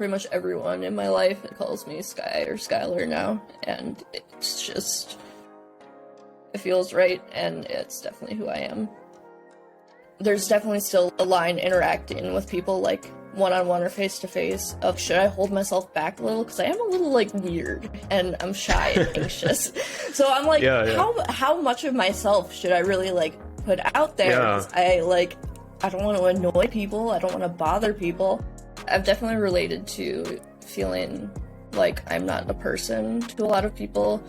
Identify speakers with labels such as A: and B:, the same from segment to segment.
A: pretty much everyone in my life calls me Sky or Skyler now, and it's just, it feels right, and it's definitely who I am. There's definitely still a line interacting with people, like, one-on-one or face-to-face, of should I hold myself back a little, because I am a little, like, weird, and I'm shy and anxious. So I'm like, how much of myself should I really, like, put out there?
B: Yeah.
A: I don't want to annoy people, I don't want to bother people. I've definitely related to feeling like I'm not a person to a lot of people.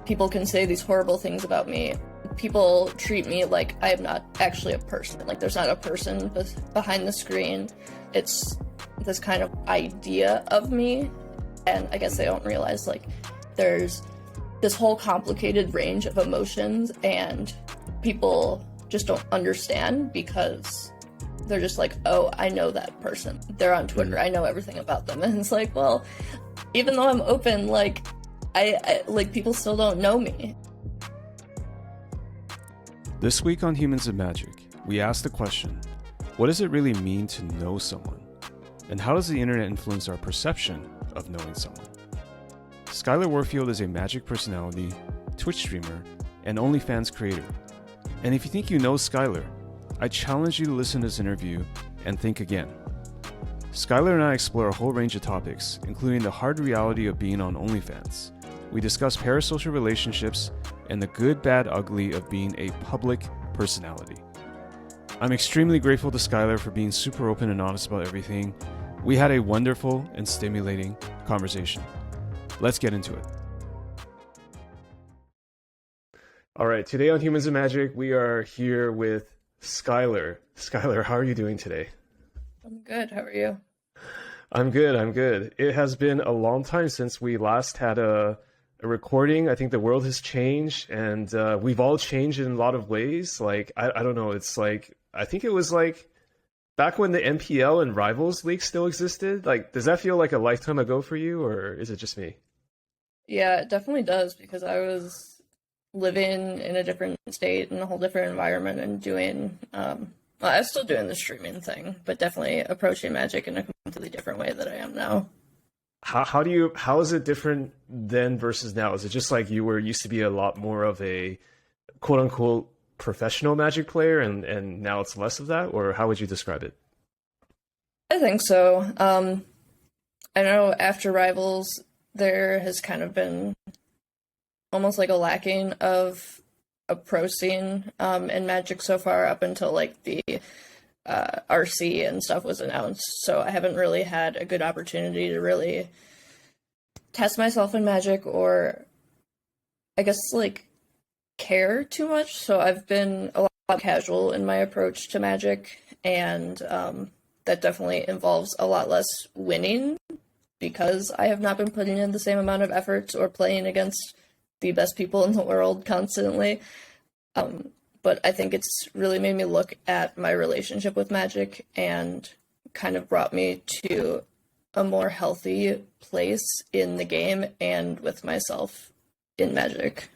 A: People can say these horrible things about me. People treat me like I am not actually a person. Like, there's not a person behind the screen. It's this kind of idea of me. And I guess they don't realize, like, there's this whole complicated range of emotions, and people just don't understand because they're just like, oh, I know that person. They're on Twitter. I know everything about them. And it's like, well, even though I'm open, like, I like, people still don't know me.
B: This week on Humans of Magic, we asked the question, what does it really mean to know someone? And how does the internet influence our perception of knowing someone? Skyler Warfield is a Magic personality, Twitch streamer, and OnlyFans creator. And if you think you know Skyler, I challenge you to listen to this interview and think again. Skyler and I explore a whole range of topics, including the hard reality of being on OnlyFans. We discuss parasocial relationships and the good, bad, ugly of being a public personality. I'm extremely grateful to Skyler for being super open and honest about everything. We had a wonderful and stimulating conversation. Let's get into it. All right, today on Humans of Magic, we are here with Skyler. Skyler, how are you doing today?
A: I'm good. How are you?
B: I'm good. It has been a long time since we last had a recording. I think the world has changed, and we've all changed in a lot of ways. Like, I don't know. It's like, I think it was like back when the MPL and Rivals League still existed. Like, does that feel like a lifetime ago for you, or is it just me?
A: Yeah, it definitely does, because I was living in a different state, in a whole different environment, and doing, well, I was still doing the streaming thing, but definitely approaching Magic in a completely different way that I am now.
B: How is it different then versus now? Is it just like you used to be a lot more of a quote unquote professional Magic player, and now it's less of that, or how would you describe it?
A: I think so. I know after Rivals, there has kind of been almost like a lacking of a pro scene in Magic so far, up until like the RC and stuff was announced. So I haven't really had a good opportunity to really test myself in Magic, or I guess like care too much. So I've been a lot casual in my approach to Magic, and that definitely involves a lot less winning, because I have not been putting in the same amount of efforts or playing against the best people in the world constantly. But I think it's really made me look at my relationship with Magic, and kind of brought me to a more healthy place in the game and with myself in Magic.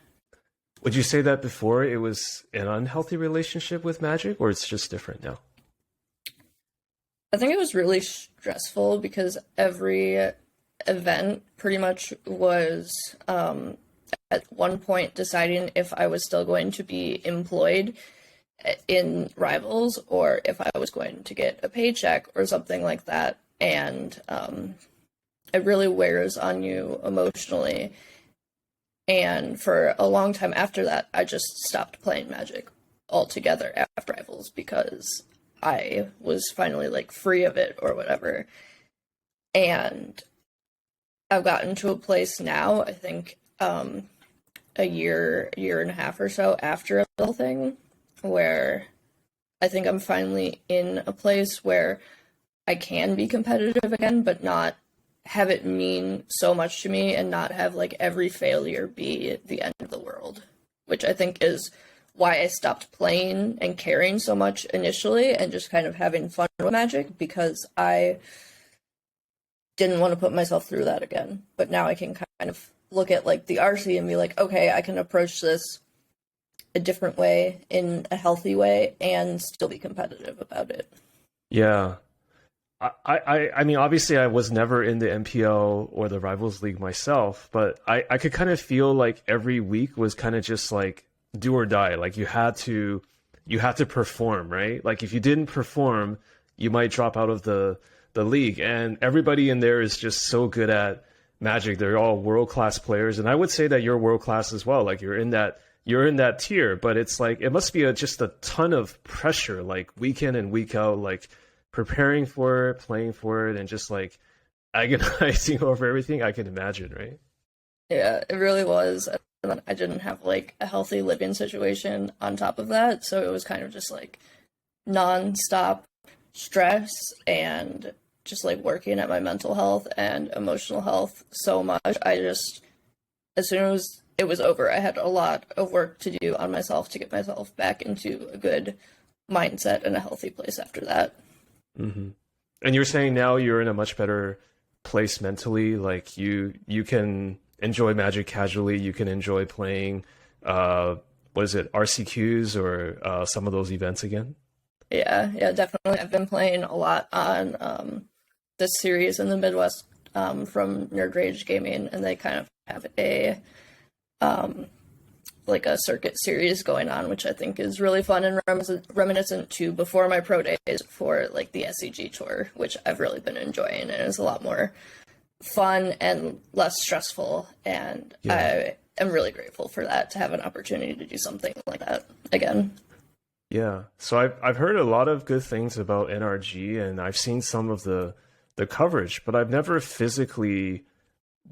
B: Would you say that before it was an unhealthy relationship with Magic, or it's just different now?
A: I think it was really stressful, because every event pretty much was at one point deciding if I was still going to be employed in Rivals, or if I was going to get a paycheck or something like that. And it really wears on you emotionally. And for a long time after that, I just stopped playing Magic altogether after Rivals, because I was finally like free of it or whatever. And I've gotten to a place now, I think a year and a half or so after the whole thing, where I think I'm finally in a place where I can be competitive again, but not have it mean so much to me, and not have like every failure be the end of the world, which I think is why I stopped playing and caring so much initially, and just kind of having fun with Magic, because I didn't want to put myself through that again. But now I can kind of look at like the RC and be like, okay, I can approach this a different way, in a healthy way, and still be competitive about it.
B: Yeah. I mean, obviously, I was never in the MPL or the Rivals League myself, but I could kind of feel like every week was kind of just like do or die. Like you had to perform, right? Like if you didn't perform, you might drop out of the league. And everybody in there is just so good at Magic. They're all world class players, and I would say that you're world class as well. Like you're in that tier, but it's like it must be just a ton of pressure, like week in and week out, like preparing for it, playing for it, and just like agonizing over everything. I can imagine, right?
A: Yeah, it really was. And then I didn't have like a healthy living situation on top of that, so it was kind of just like non-stop stress and just like working at my mental health and emotional health so much. As soon as it was over, I had a lot of work to do on myself to get myself back into a good mindset and a healthy place after that.
B: Mm-hmm. And you're saying now you're in a much better place mentally, like you can enjoy Magic casually, you can enjoy playing what is it, RCQs or some of those events again?
A: Yeah, definitely. I've been playing a lot on this series in the Midwest from NRG Gaming, and they kind of have a like a circuit series going on, which I think is really fun and reminiscent to before my pro days for like the SCG tour, which I've really been enjoying, and it's a lot more fun and less stressful. And yeah. I am really grateful for that, to have an opportunity to do something like that again.
B: Yeah, so I've heard a lot of good things about NRG, and I've seen some of the coverage, but I've never physically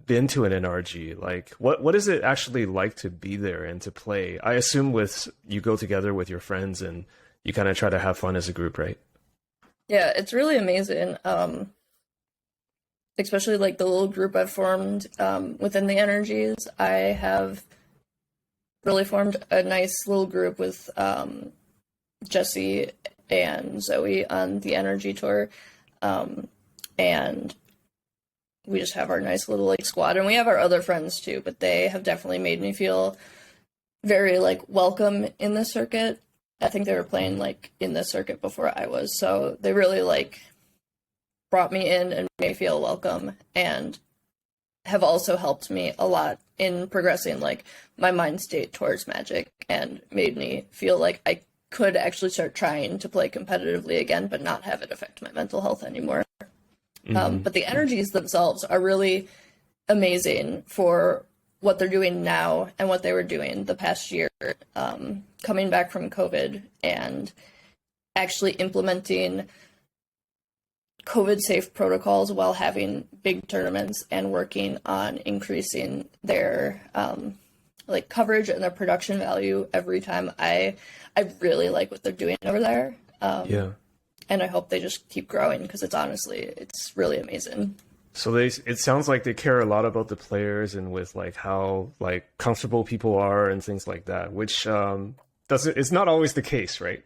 B: been to an NRG. Like, what is it actually like to be there and to play? I assume you go together with your friends and you kind of try to have fun as a group, right?
A: Yeah, it's really amazing. Especially like the little group I've formed within the NRGs. I have really formed a nice little group with Jesse and Zoe on the NRG tour. And we just have our nice little like squad, and we have our other friends too, but they have definitely made me feel very like welcome in the circuit. I think they were playing like in the circuit before I was, so they really like brought me in and made me feel welcome, and have also helped me a lot in progressing like my mind state towards Magic, and made me feel like I could actually start trying to play competitively again, but not have it affect my mental health anymore. But the NRGs themselves are really amazing for what they're doing now and what they were doing the past year, coming back from COVID and actually implementing COVID-safe protocols while having big tournaments and working on increasing their like coverage and their production value every time. I really like what they're doing over there. Yeah. And I hope they just keep growing, because it's really amazing.
B: So it sounds like they care a lot about the players and with like how like comfortable people are and things like that, which it's not always the case, right?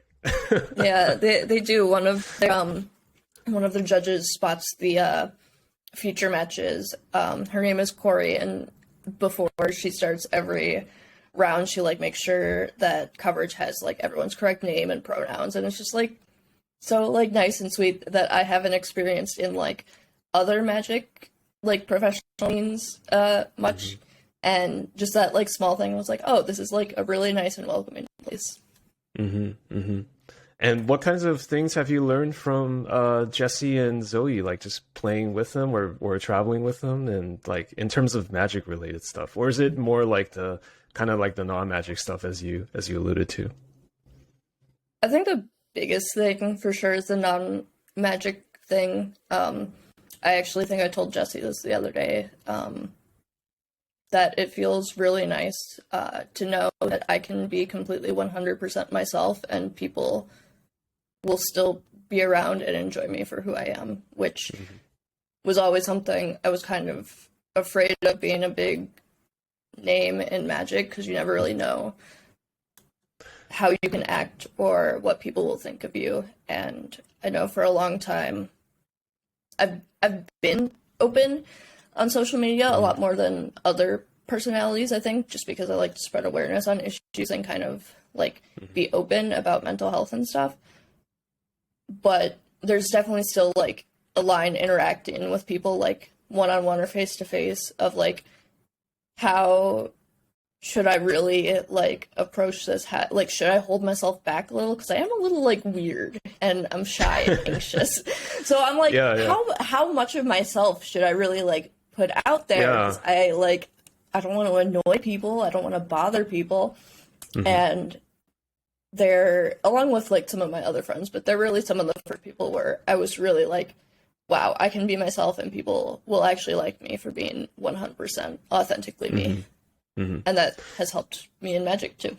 A: Yeah, they do. One of the judges spots the feature matches. Her name is Corey, and before she starts every round, she like makes sure that coverage has like everyone's correct name and pronouns, and it's just like so like nice and sweet that I haven't experienced in like other Magic like professional means much. And just that like small thing was like, oh, this is like a really nice and welcoming place.
B: And what kinds of things have you learned from Jesse and Zoe, like just playing with them or traveling with them, and like in terms of Magic related stuff? Or is it more like the kind of like the non-Magic stuff as you alluded to?
A: I think the biggest thing for sure is the non-Magic thing. I actually think I told Jesse this the other day, that it feels really nice to know that I can be completely 100% myself, and people will still be around and enjoy me for who I am, which was always something I was kind of afraid of, being a big name in Magic, because you never really know how you can act or what people will think of you. And I know for a long time I've been open on social media a lot more than other personalities, I think, just because I like to spread awareness on issues and kind of like be open about mental health and stuff. But there's definitely still like a line interacting with people like one-on-one or face-to-face of like, how should I really like approach this? Like, should I hold myself back a little? Because I am a little like weird and I'm shy and anxious. So I'm like, how much of myself should I really like put out there? Because I don't want to annoy people. I don't want to bother people. And they're, along with like some of my other friends, but they're really some of the first people where I was really like, wow, I can be myself and people will actually like me for being 100% authentically me. And that has helped me in magic too.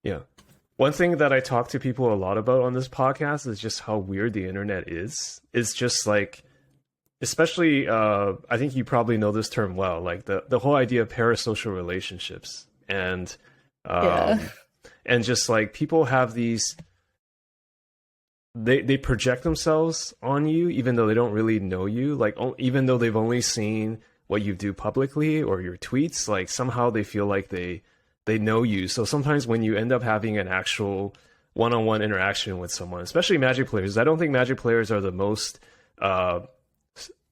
B: Yeah. One thing that I talk to people a lot about on this podcast is just how weird the internet is. It's just like, especially, I think you probably know this term well, like the whole idea of parasocial relationships. And just like people have these, they project themselves on you, even though they don't really know you. Like, even though they've only seen what you do publicly or your tweets, like somehow they feel like they know you. So sometimes when you end up having an actual one-on-one interaction with someone, especially Magic players, I don't think Magic players are the most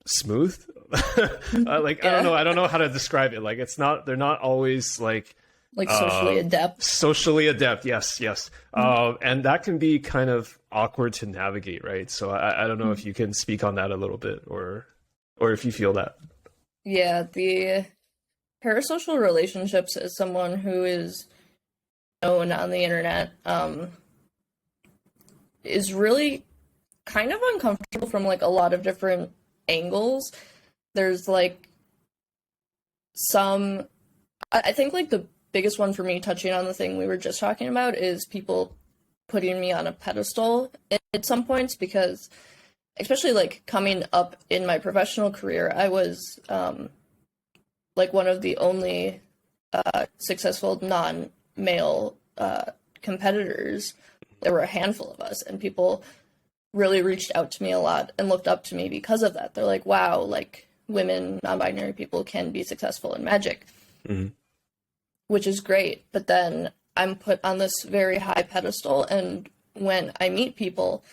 B: smooth. I don't know how to describe it. Like, they're not always like
A: socially adept.
B: Socially adept, yes. And that can be kind of awkward to navigate, right? So I don't know if you can speak on that a little bit, or if you feel that.
A: Yeah, the parasocial relationships as someone who is known on the internet is really kind of uncomfortable from like a lot of different angles. There's like I think like the biggest one for me, touching on the thing we were just talking about, is people putting me on a pedestal at some points, because especially like coming up in my professional career, I was like one of the only successful non-male competitors. There were a handful of us, and people really reached out to me a lot and looked up to me because of that. They're like, wow, like women, non-binary people can be successful in Magic, which is great. But then I'm put on this very high pedestal, and when I meet people,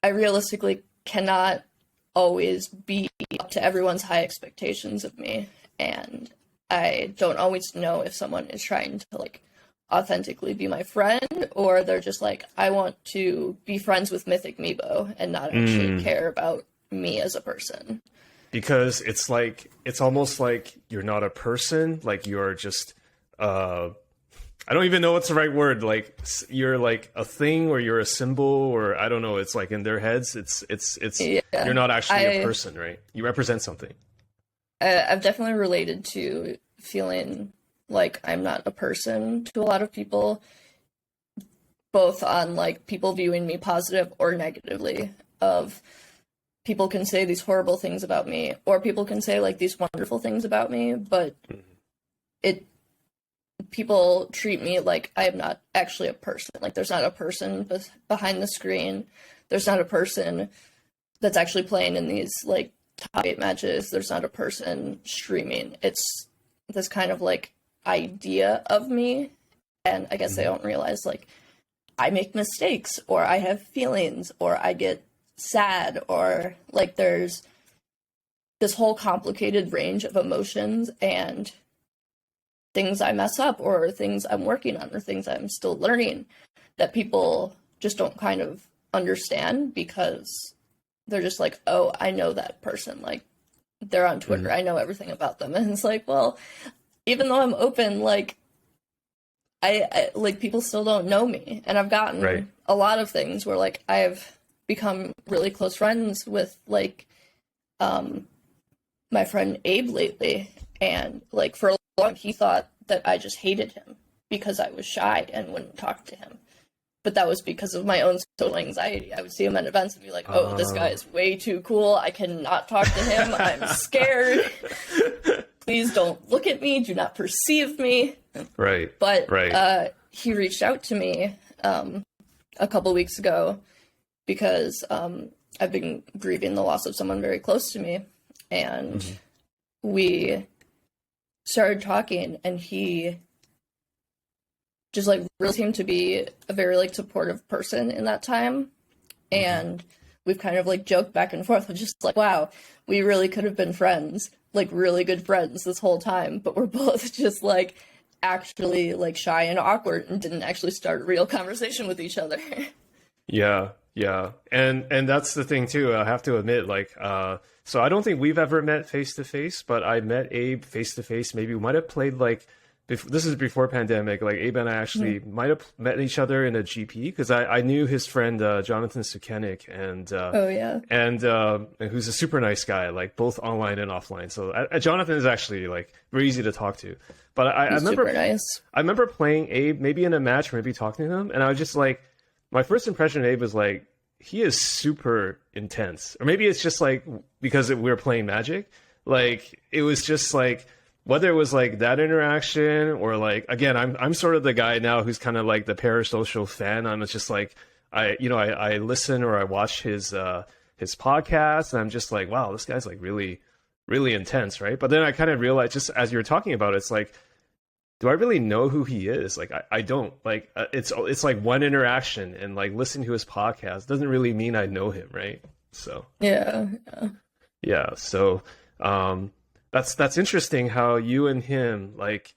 A: I realistically cannot always be up to everyone's high expectations of me, and I don't always know if someone is trying to like authentically be my friend, or they're just like, I want to be friends with Mythic Meebo and not actually care about me as a person.
B: Because it's like, it's almost like you're not a person, like you're just I don't even know what's the right word. Like, you're like a thing, or you're a symbol, or I don't know. It's like in their heads, it's you're not actually a person, right? You represent something.
A: I've definitely related to feeling like I'm not a person to a lot of people, both on like people viewing me positive or negatively. Of people can say these horrible things about me, or people can say like these wonderful things about me, but people treat me like I am not actually a person. Like, there's not a person behind the screen. There's not a person that's actually playing in these like top 8 matches. There's not a person streaming. It's this kind of like idea of me. And I guess they don't realize like I make mistakes, or I have feelings, or I get sad, or like there's this whole complicated range of emotions and things I mess up, or things I'm working on, or things I'm still learning, that people just don't kind of understand, because they're just like, oh, I know that person. Like, they're on Twitter. I know everything about them. And it's like, well, even though I'm open, like, I like, people still don't know me. And I've gotten a lot of things where like I've become really close friends with like my friend Abe lately. And like for a long, he thought that I just hated him because I was shy and wouldn't talk to him. But that was because of my own social anxiety. I would see him at events and be like, oh, this guy is way too cool. I cannot talk to him. I'm scared. Please don't look at me. Do not perceive me.
B: Right.
A: But he reached out to me a couple weeks ago because I've been grieving the loss of someone very close to me. And we started talking, and he just like really seemed to be a very like supportive person in that time. And we've kind of like joked back and forth, just like, wow, we really could have been friends, like really good friends this whole time, but we're both just like actually like shy and awkward and didn't actually start a real conversation with each other.
B: Yeah, yeah. And that's the thing too. I have to admit, like, so I don't think we've ever met face to face, but I met Abe face to face. Maybe we might have played like, this is before pandemic. Like Abe and I actually might have met each other in a GP because I knew his friend Jonathan Sukenik and
A: Oh yeah.
B: and who's a super nice guy, like both online and offline. So Jonathan is actually like very easy to talk to. But I remember
A: super nice.
B: I remember playing Abe maybe in a match or maybe talking to him, and I was just like, my first impression of Abe was like, he is super intense. Or maybe it's just like because we were playing Magic, like it was just like, whether it was like that interaction or like, again, I'm sort of the guy now who's kind of like the parasocial fan. I'm just like, I listen or I watch his podcast and I'm just like, wow, this guy's like really, really intense, right? But then I kind of realized, just as you were talking about it, it's like, do I really know who he is? Like, I don't. Like, it's like one interaction, and like listening to his podcast doesn't really mean I know him, right? So yeah. So that's interesting how you and him, like,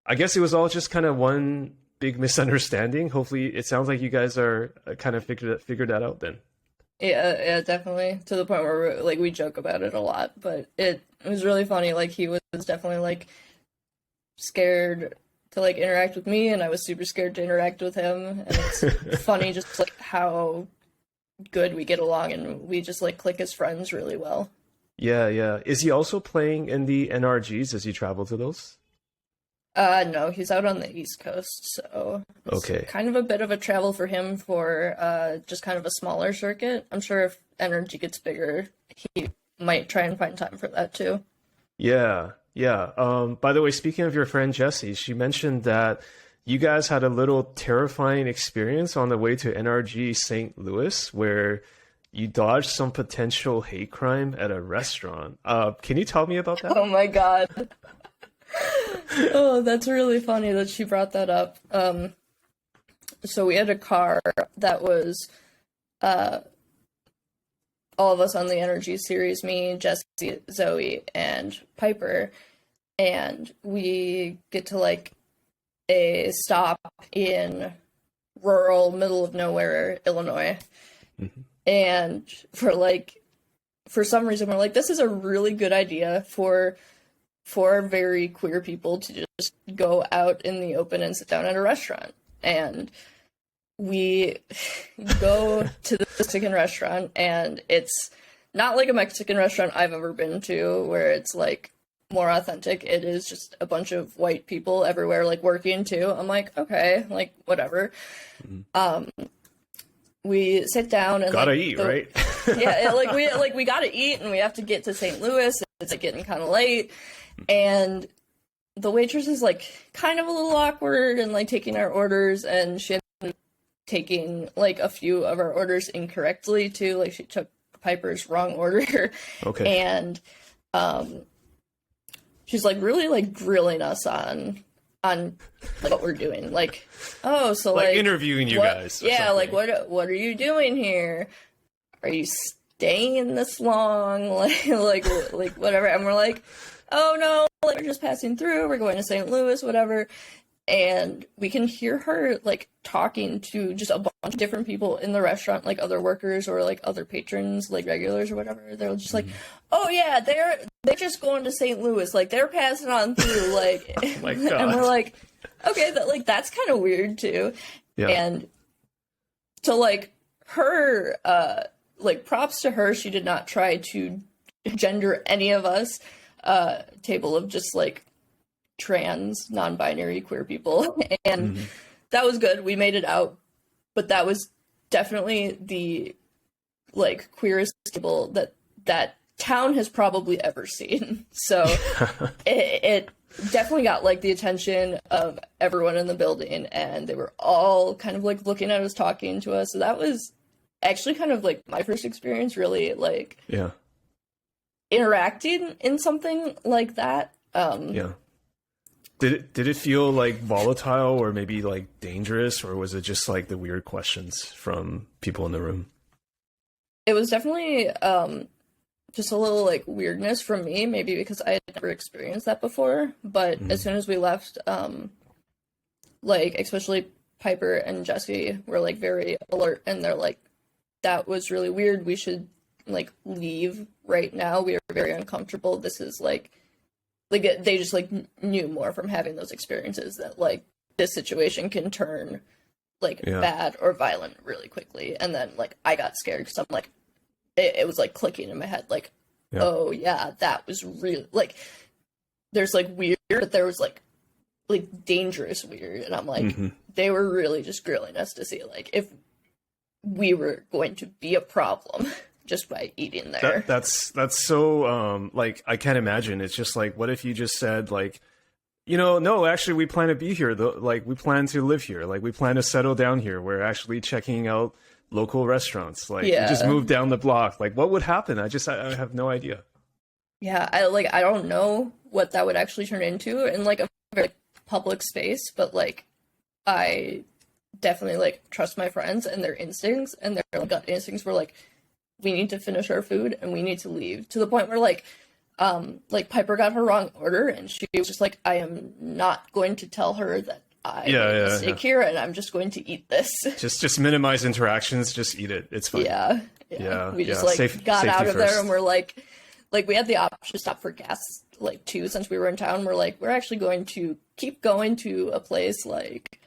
B: I guess it was all just kind of one big misunderstanding. Hopefully, it sounds like you guys are kind of figured that out then.
A: Yeah, definitely. To the point where we joke about it a lot, but it was really funny. Like he was definitely like scared to like interact with me, and I was super scared to interact with him. And it's funny just like how good we get along, and we just like click as friends really well.
B: Yeah. Is he also playing in the NRGs? Does he travel to those?
A: No, he's out on the East Coast, so it's kind of a bit of a travel for him for just kind of a smaller circuit. I'm sure if NRG gets bigger, he might try and find time for that too.
B: Yeah. By the way, speaking of your friend Jessie, she mentioned that you guys had a little terrifying experience on the way to NRG St. Louis where you dodged some potential hate crime at a restaurant. Can you tell me about that?
A: Oh my God. Oh, that's really funny that she brought that up. So we had a car that was all of us on the NRG series, me, Jesse, Zoe, and Piper, and we get to like a stop in rural middle of nowhere Illinois. Mm-hmm. And for some reason we're like, this is a really good idea for very queer people to just go out in the open and sit down at a restaurant. And we go to the Mexican restaurant, and it's not like a Mexican restaurant I've ever been to where it's like more authentic. It is just a bunch of white people everywhere, like working too. I'm like, okay, like whatever. Mm-hmm. We sit down and
B: gotta eat, right?
A: Yeah, we gotta eat, and we have to get to St. Louis. It's like getting kind of late, and the waitress is like kind of a little awkward and like taking our orders, and she ended up taking like a few of our orders incorrectly too. Like she took Piper's wrong order. Okay. And she's like really like grilling us on what we're doing. Like, oh, so like
B: interviewing you guys.
A: Yeah, like what are you doing here? Are you staying this long? like whatever. And we're like, oh no, like we're just passing through. We're going to St. Louis, whatever. And we can hear her like talking to just a bunch of different people in the restaurant, like other workers or like other patrons, like regulars or whatever. They're just like, oh yeah, they're just going to St. Louis, like they're passing on through, like. Oh my God. And we're like, okay, that's kind of weird too. Yeah. And so like her, like props to her, she did not try to gender any of us. Table of just like trans, non-binary, queer people, and that was good. We made it out, but that was definitely the like queerest table that town has probably ever seen. So it definitely got like the attention of everyone in the building, and they were all kind of like looking at us, talking to us. So that was actually kind of like my first experience really like interacting in something like that.
B: Did it feel like volatile or maybe like dangerous, or was it just like the weird questions from people in the room?
A: it was definitely just a little like weirdness from me, maybe because I had never experienced that before. But as soon as we left, like especially Piper and Jesse were like very alert, and they're like, that was really weird. We should like leave right now. We are very uncomfortable. This is like they just like knew more from having those experiences that like this situation can turn like bad or violent really quickly. And then like I got scared because I'm like, it was like clicking in my head like, oh yeah, that was really like, there's like weird, but there was like dangerous weird. And I'm like, they were really just grilling us to see like if we were going to be a problem just by eating there.
B: That's so like I can't imagine. It's just like, what if you just said like, you know, no, actually we plan to be here though, like we plan to live here, like we plan to settle down here, we're actually checking out local restaurants, like we just moved down the block, like what would happen? I have no idea.
A: I don't know what that would actually turn into in like a very public space, but like I definitely like trust my friends and their instincts, and their like, gut instincts were like, we need to finish our food and we need to leave, to the point where like Piper got her wrong order and she was just like, I am not going to tell her that I made a mistake here, and I'm just going to eat this. Just
B: minimize interactions, just eat it. It's fine.
A: We just like got out of there, and we're like we had the option to stop for gas like too, since we were in town. We're like, we're actually going to keep going to a place like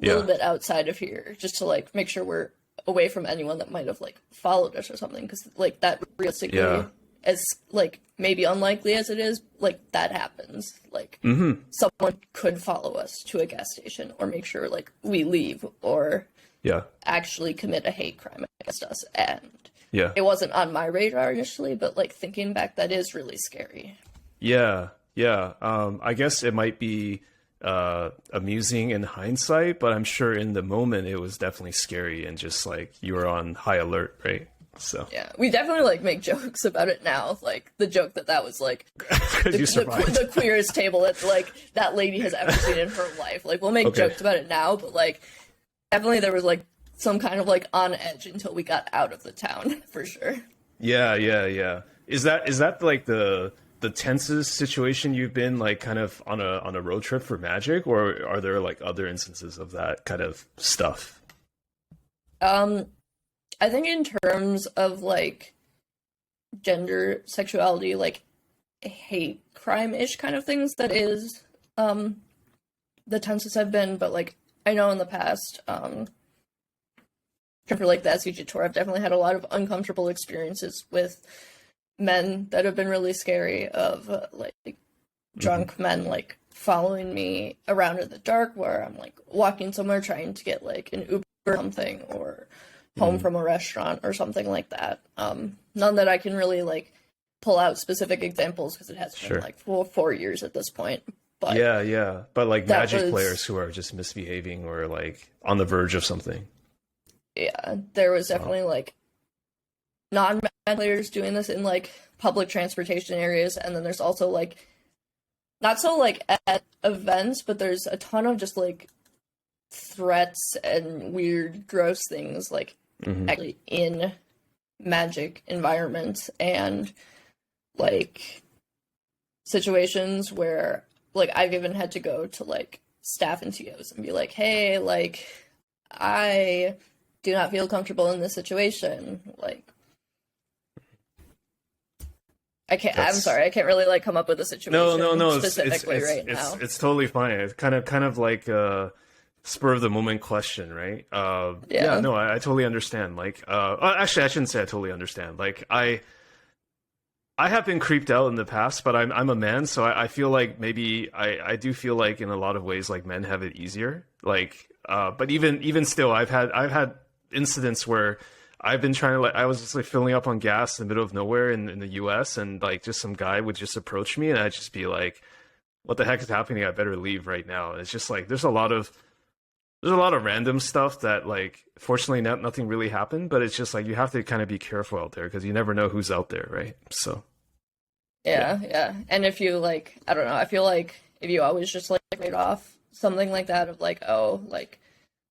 A: a little bit outside of here, just to like make sure we're away from anyone that might have like followed us or something, because like that realistically, as like maybe unlikely as it is, like that happens, like someone could follow us to a gas station or make sure like we leave, or actually commit a hate crime against us. And it wasn't on my radar initially, but like thinking back, that is really scary.
B: I guess it might be amusing in hindsight, but I'm sure in the moment it was definitely scary, and just like you were on high alert, right? So
A: we definitely like make jokes about it now, like the joke that was like the queerest table that like that lady has ever seen in her life. Like we'll make jokes about it now, but like definitely there was like some kind of like on edge until we got out of the town, for sure. Is that like the tensest situation you've been like kind of on a road trip for Magic, or are there like other instances of that kind of stuff? I think in terms of like gender, sexuality, like hate crime-ish kind of things, that is the tensest I've been. But like I know in the past, for like the SVG tour, I've definitely had a lot of uncomfortable experiences with men that have been really scary, of like drunk men like following me around in the dark, where I'm like walking somewhere trying to get like an Uber or something, or home from a restaurant or something like that. None that I can really like pull out specific examples, because it has been like 4 years at this point. But
B: but like Magic players who are just misbehaving or like on the verge of something.
A: There was definitely like non-Magic players doing this in like public transportation areas, and then there's also like not so like at events, but there's a ton of just like threats and weird gross things like actually in Magic environments, and like situations where like I've even had to go to like staff and TOs and be like, hey, like I do not feel comfortable in this situation, like I'm sorry, I can't really like come up with a situation specifically right now.
B: It's totally fine. It's kind of like spur of the moment question, right? I totally understand. Like, actually, I shouldn't say I totally understand. Like, I have been creeped out in the past, but I'm a man, so I feel like maybe I do feel like in a lot of ways like men have it easier. Like, but even still, I've had incidents where I've been trying to like, I was just like filling up on gas in the middle of nowhere in the US, and like just some guy would just approach me, and I'd just be like, what the heck is happening? I better leave right now. And it's just like there's a lot of random stuff that like fortunately nothing really happened, but it's just like you have to kind of be careful out there, because you never know who's out there, right? So
A: yeah. And if you like, I don't know, I feel like if you always just like write off something like that of like, oh, like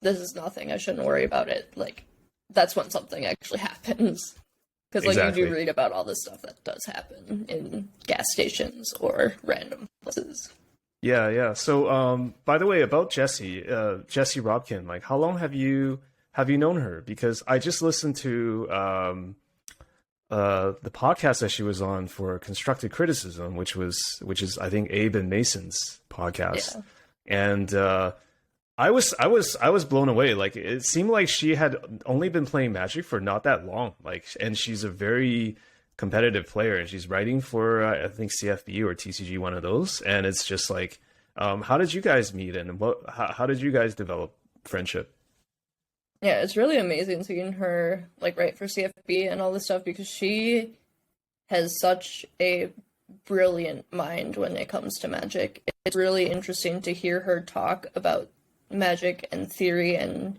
A: this is nothing, I shouldn't worry about it, like that's when something actually happens. Because, like, you
B: Exactly.
A: do read about all the stuff that does happen in gas stations or random places.
B: Yeah, yeah. So, by the way, about Jessie Robkin, like, how long have you known her? Because I just listened to the podcast that she was on for constructive criticism, which is I think Abe and Mason's podcast,
A: Yeah.
B: and I was blown away. Like, it seemed like she had only been playing Magic for not that long. Like, and she's a very competitive player, and she's writing for I think CFB or TCG, one of those. And it's just like, how did you guys meet, and how did you guys develop friendship?
A: Yeah, it's really amazing seeing her, like, write for CFB and all this stuff because she has such a brilliant mind when it comes to Magic. It's really interesting to hear her talk about Magic and theory and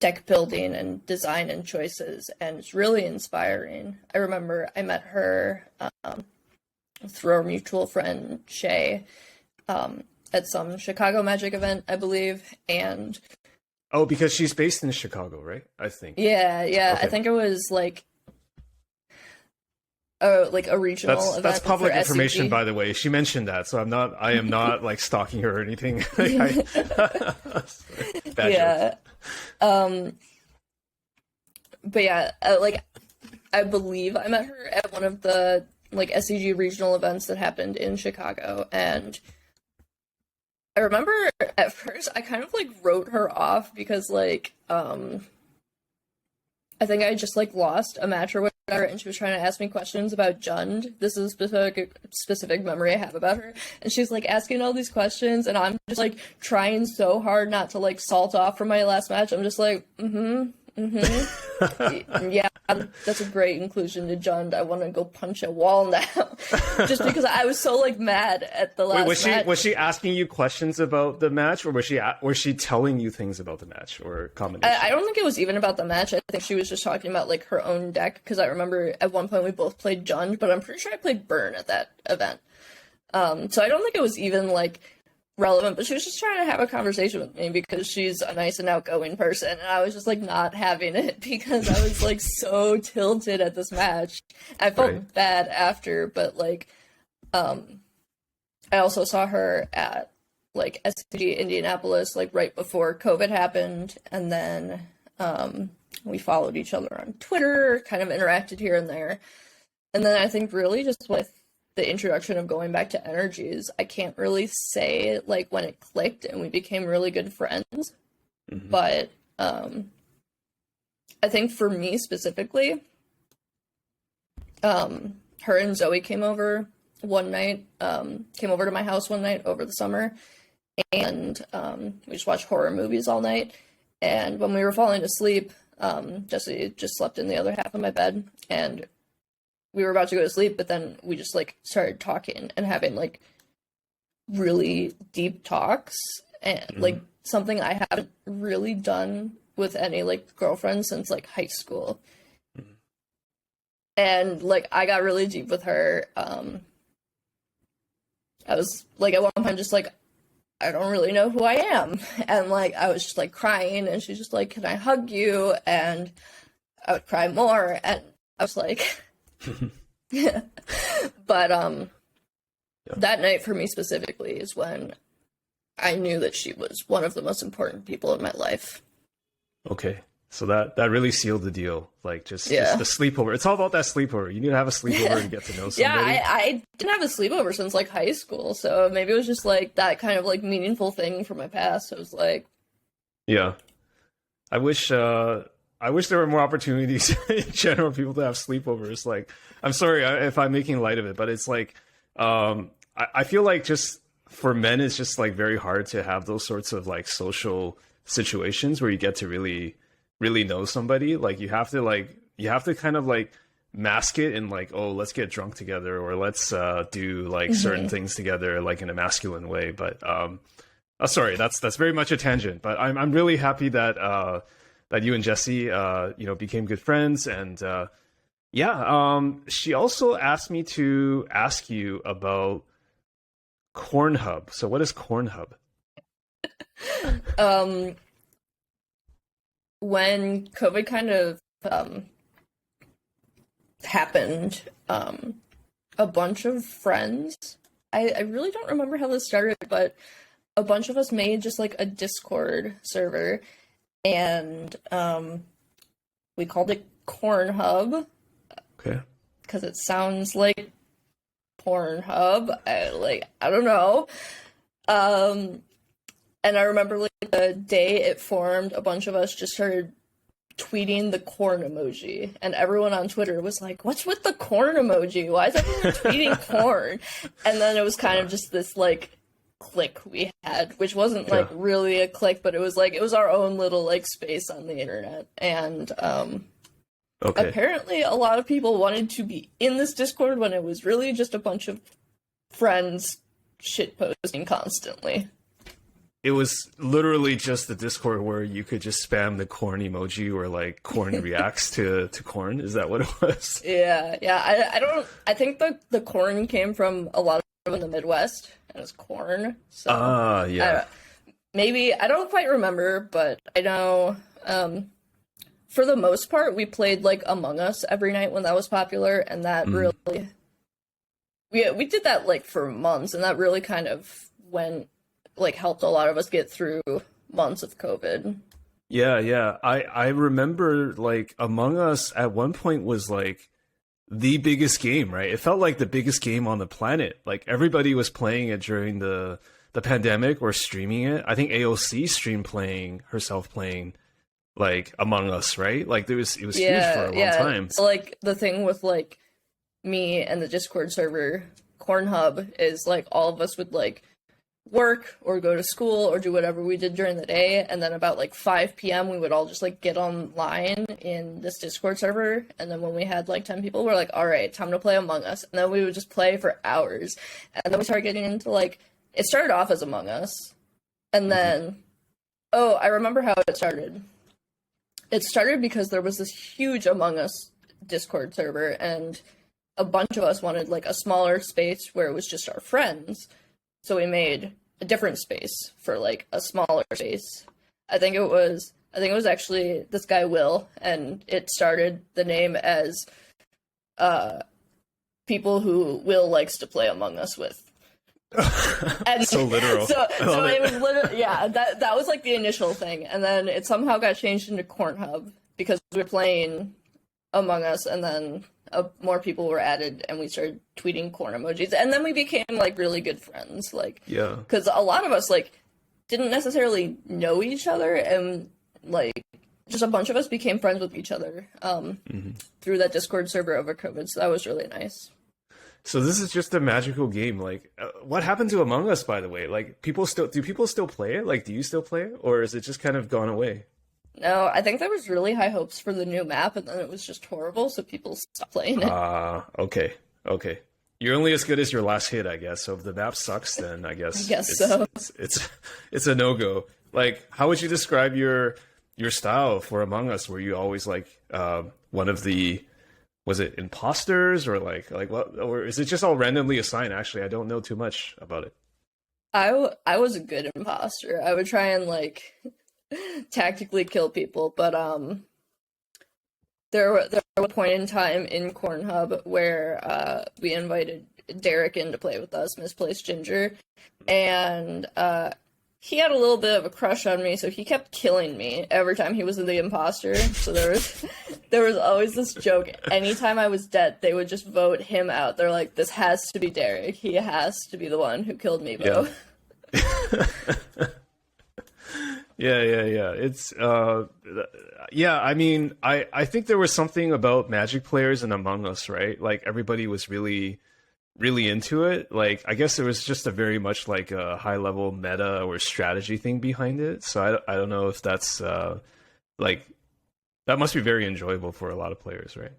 A: deck building and design and choices, and it's really inspiring. I remember I met her through our mutual friend Shay at some Chicago Magic event, I believe, and
B: Oh, because she's based in Chicago, right? I think.
A: yeah, I
B: Okay.
A: think it was like a regional event
B: That's public
A: for
B: information,
A: SCG.
B: by the way. She mentioned that, so I am not like stalking her or anything. Bad
A: Yeah.
B: joke.
A: But yeah, like, I believe I met her at one of the, like, SCG regional events that happened in Chicago, and I remember at first I kind of, like, wrote her off because, like, I think I just, like, lost a match or whatever, and she was trying to ask me questions about Jund. This is a specific memory I have about her. And she's, like, asking all these questions, and I'm just, like, trying so hard not to, like, salt off from my last match. I'm just like, yeah, that's a great inclusion to Jund. I want to go punch a wall now. Just because I was so, like, mad at the last match.
B: Was she asking you questions about the match, or was she telling you things about the match, or a combination?
A: I don't think it was even about the match. I think she was just talking about, like, her own deck, because I remember at one point we both played Jund, but I'm pretty sure I played Burn at that event. So I don't think it was even, like, relevant, but she was just trying to have a conversation with me because she's a nice and outgoing person, and I was just, like, not having it because I was, like, so tilted at this match. I felt
B: Right.
A: bad after, but, like, I also saw her at, like, SCG Indianapolis, like, right before COVID happened, and then we followed each other on Twitter, kind of interacted here and there, and then I think really just with the introduction of going back to energies, I can't really say, like, when it clicked and we became really good friends, but I think for me specifically, her and Zoe came over one night, came over to my house one night over the summer, and we just watched horror movies all night. And when we were falling asleep, Jesse just slept in the other half of my bed, and we were about to go to sleep, but then we just, like, started talking and having, like, really deep talks, and like something I haven't really done with any, like, girlfriends since, like, high school. And, like, I got really deep with her. I was, like, at one point just like, I don't really know who I am. And, like, I was just, like, crying, and she's just like, can I hug you? And I would cry more, and I was like, yeah. But, that night for me specifically is when I knew that she was one of the most important people in my life.
B: Okay. So that really sealed the deal. Like, just the sleepover. It's all about that sleepover. You need to have a sleepover and get to know somebody.
A: Yeah, I didn't have a sleepover since, like, high school, so maybe it was just, like, that kind of, like, meaningful thing from my past. It was like,
B: Yeah. I wish there were more opportunities in general, people to have sleepovers. Like, I'm sorry if I'm making light of it, but it's like, I feel like just for men, it's just, like, very hard to have those sorts of, like, social situations where you get to really know somebody. Like, you have to kind of, like, mask it in, like, oh, let's get drunk together, or let's do, like, certain things together, like, in a masculine way. But sorry, that's very much a tangent. But I'm really happy that that you and Jesse became good friends. And she also asked me to ask you about Cornhub. So what is Cornhub?
A: When COVID kind of happened, a bunch of friends, I really don't remember how this started, but a bunch of us made just like a Discord server, and we called it Corn Hub.
B: Okay.
A: Because it sounds like Pornhub. I don't know. And I remember like the day it formed, a bunch of us just started tweeting the corn emoji, and everyone on Twitter was like, "What's with the corn emoji? Why is everyone tweeting corn?" And then it was kind of just this like clique we had, which wasn't like really a clique, but it was our own little like space on the internet. And apparently a lot of people wanted to be in this Discord when it was really just a bunch of friends shitposting constantly.
B: It was literally just the Discord where you could just spam the corn emoji or like corn reacts to corn. Is that what it was?
A: Yeah. I think the corn came from a lot of in the Midwest, and it was corn. So
B: yeah.
A: Maybe, I don't quite remember, but I know for the most part we played like Among Us every night when that was popular, and that really we did that like for months, and that really kind of helped a lot of us get through months of COVID.
B: Yeah. I remember like Among Us at one point was like the biggest game, right? It felt like the biggest game on the planet. Like everybody was playing it during the pandemic or streaming it. I think AOC streamed herself playing like Among Us, right? Like it was huge for a long time.
A: So like the thing with like me and the Discord server Cornhub is like all of us would like work or go to school or do whatever we did during the day, and then about like 5 p.m. we would all just like get online in this Discord server, and then when we had like 10 people, we're like, all right, time to play Among Us, and then we would just play for hours. And then we started getting into like, it started off as Among Us, and then I remember how it started. It started because there was this huge Among Us Discord server, and a bunch of us wanted like a smaller space where it was just our friends. So we made a different space for like a smaller space. I think it was actually this guy Will, and it started the name as people who Will likes to play Among Us with. And
B: so literal.
A: So it was literally, yeah, that was like the initial thing, and then it somehow got changed into Corn Hub because we were playing Among Us, and then more people were added, and we started tweeting corn emojis, and then we became like really good friends, like,
B: yeah,
A: because a lot of us like didn't necessarily know each other, and like just a bunch of us became friends with each other through that Discord server over COVID. So that was really nice.
B: So this is just a magical game. Like, what happened to Among Us, by the way? Like, do people still play it? Like, do you still play it, or is it just kind of gone away?
A: No, I think there was really high hopes for the new map, and then it was just horrible, so people stopped playing it.
B: Okay. You're only as good as your last hit, I guess. So if the map sucks, then I guess
A: so.
B: It's a no-go. Like, how would you describe your style for Among Us? Were you always like one of the, was it imposters, or like what, or is it just all randomly assigned? Actually, I don't know too much about it.
A: I was a good imposter. I would try and like tactically kill people, but there was a point in time in Corn Hub where we invited Derek in to play with us, Misplaced Ginger, and he had a little bit of a crush on me, so he kept killing me every time he was the imposter. So there was always this joke. Anytime I was dead, they would just vote him out. They're like, this has to be Derek. He has to be the one who killed me, Bo.
B: Yeah. Yeah. It's I mean, I think there was something about Magic players in Among Us, right? Like everybody was really into it. Like I guess there was just a very much like a high level meta or strategy thing behind it. So I don't know if that's like, that must be very enjoyable for a lot of players, right?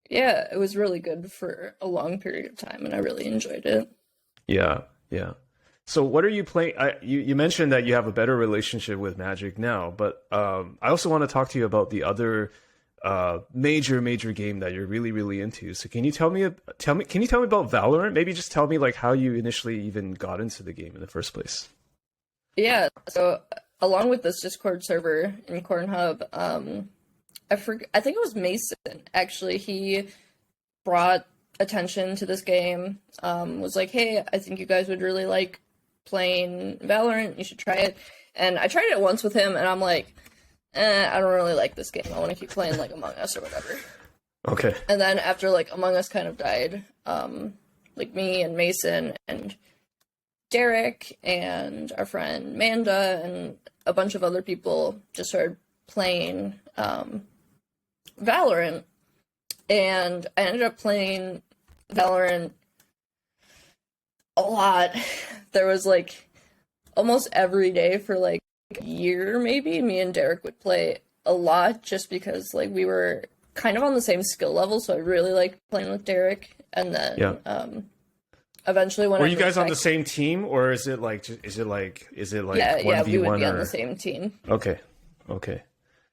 A: Yeah, it was really good for a long period of time, and I really enjoyed it. Yeah.
B: So what are you playing? You mentioned that you have a better relationship with Magic now, but I also want to talk to you about the other major game that you're really into. So can you tell me about Valorant? Maybe just tell me like how you initially even got into the game in the first place.
A: Yeah. So along with this Discord server in Corn Hub, I think it was Mason. Actually, he brought attention to this game, was like, hey, I think you guys would really like playing Valorant, you should try it. And I tried it once with him, and I'm like, I don't really like this game. I want to keep playing like Among Us or whatever.
B: Okay.
A: And then after like Among Us kind of died, like me and Mason and Derek and our friend Manda and a bunch of other people just started playing Valorant. And I ended up playing Valorant a lot. There was like almost every day for like a year, maybe. Me and Derek would play a lot just because like we were kind of on the same skill level, so I really liked playing with Derek. And then eventually when
B: were you guys on the same team, or is it like
A: yeah,
B: 1v1
A: we would be
B: or...
A: on the same team.
B: Okay.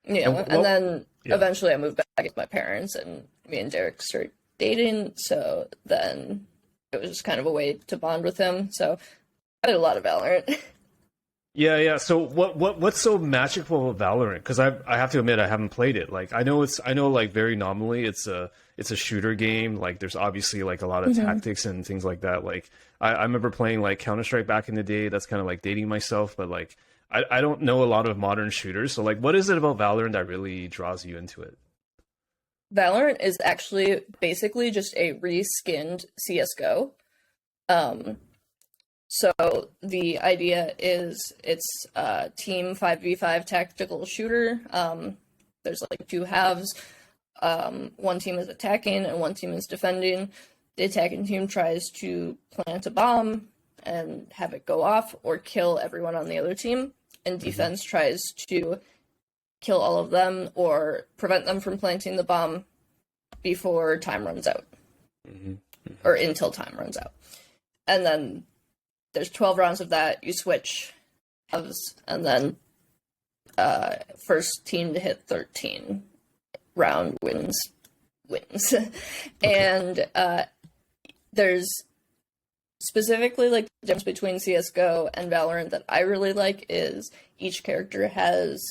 A: Yeah, and then eventually I moved back with my parents, and me and Derek started dating, so then it was just kind of a way to bond with him. So I did a lot of Valorant.
B: Yeah. So what's so magical about Valorant? Because I have to admit I haven't played it. Like I know like very nominally it's a shooter game. Like there's obviously like a lot of tactics and things like that. Like I remember playing like Counter-Strike back in the day. That's kind of like dating myself, but like I don't know a lot of modern shooters. So like what is it about Valorant that really draws you into it?
A: Valorant is actually basically just a reskinned CS:GO. So the idea is it's a team 5v5 tactical shooter. There's like two halves. One team is attacking and one team is defending. The attacking team tries to plant a bomb and have it go off or kill everyone on the other team. And defense tries to kill all of them or prevent them from planting the bomb before time runs out. Or until time runs out. And then there's 12 rounds of that. You switch halves, and then first team to hit 13 round wins. And there's specifically like the difference between CS:GO and Valorant that I really like is each character has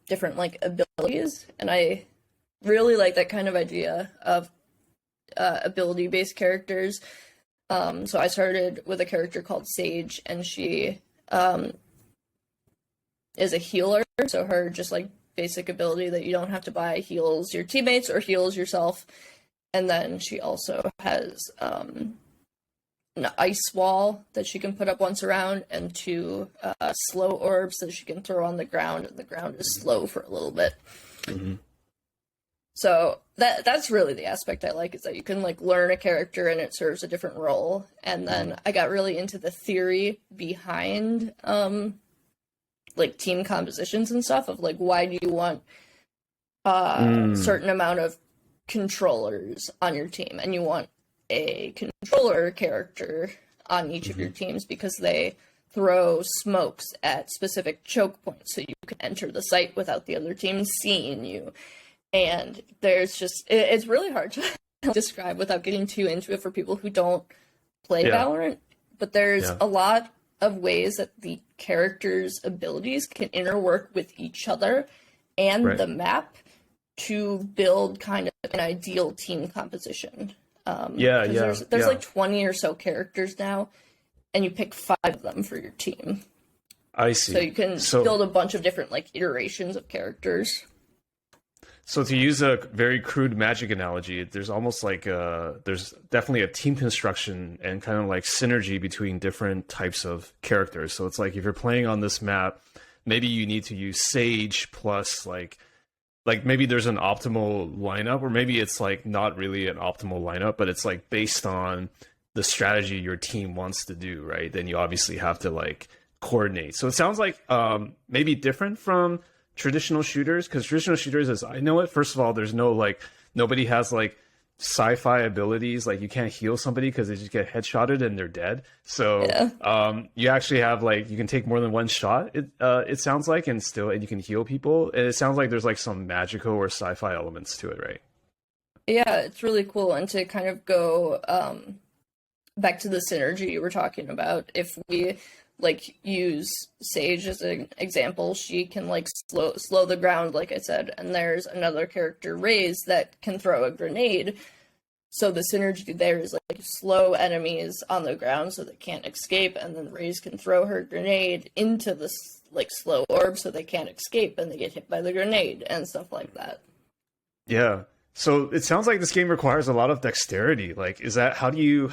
A: different like abilities, and I really like that kind of idea of ability-based characters. So I started with a character called Sage, and she is a healer. So her just like basic ability that you don't have to buy heals your teammates or heals yourself. And then she also has an ice wall that she can put up once around, and two slow orbs that she can throw on the ground, and the ground is slow for a little bit. So that's really the aspect I like, is that you can like learn a character and it serves a different role. And then I got really into the theory behind like team compositions and stuff of like, why do you want a certain amount of controllers on your team, and you want a controller character on each of your teams because they throw smokes at specific choke points so you can enter the site without the other team seeing you. And there's just, it's really hard to describe without getting too into it for people who don't play Valorant, but there's a lot of ways that the characters' abilities can interwork with each other and the map to build kind of an ideal team composition. There's like 20 or so characters now, and you pick 5 of them for your team.
B: I see.
A: So you can build a bunch of different like iterations of characters.
B: So to use a very crude Magic analogy, there's almost like there's definitely a team construction and kind of like synergy between different types of characters. So it's like if you're playing on this map, maybe you need to use Sage plus like maybe there's an optimal lineup, or maybe it's like not really an optimal lineup, but it's like based on the strategy your team wants to do, right? Then you obviously have to like coordinate. So it sounds like maybe different from traditional shooters, because traditional shooters, as I know it, first of all, there's no like, nobody has like sci-fi abilities, like you can't heal somebody because they just get headshotted and they're dead. So you actually have like, you can take more than one shot, it sounds like, and you can heal people, and it sounds like there's like some magical or sci-fi elements to it, right?
A: Yeah, it's really cool. And to kind of go back to the synergy you were talking about, if we like use Sage as an example, she can like slow the ground, like I said, and there's another character, Raze, that can throw a grenade. So the synergy there is like slow enemies on the ground so they can't escape, and then Raze can throw her grenade into the like slow orb so they can't escape and they get hit by the grenade and stuff like that.
B: Yeah. So it sounds like this game requires a lot of dexterity. Like, is that how do you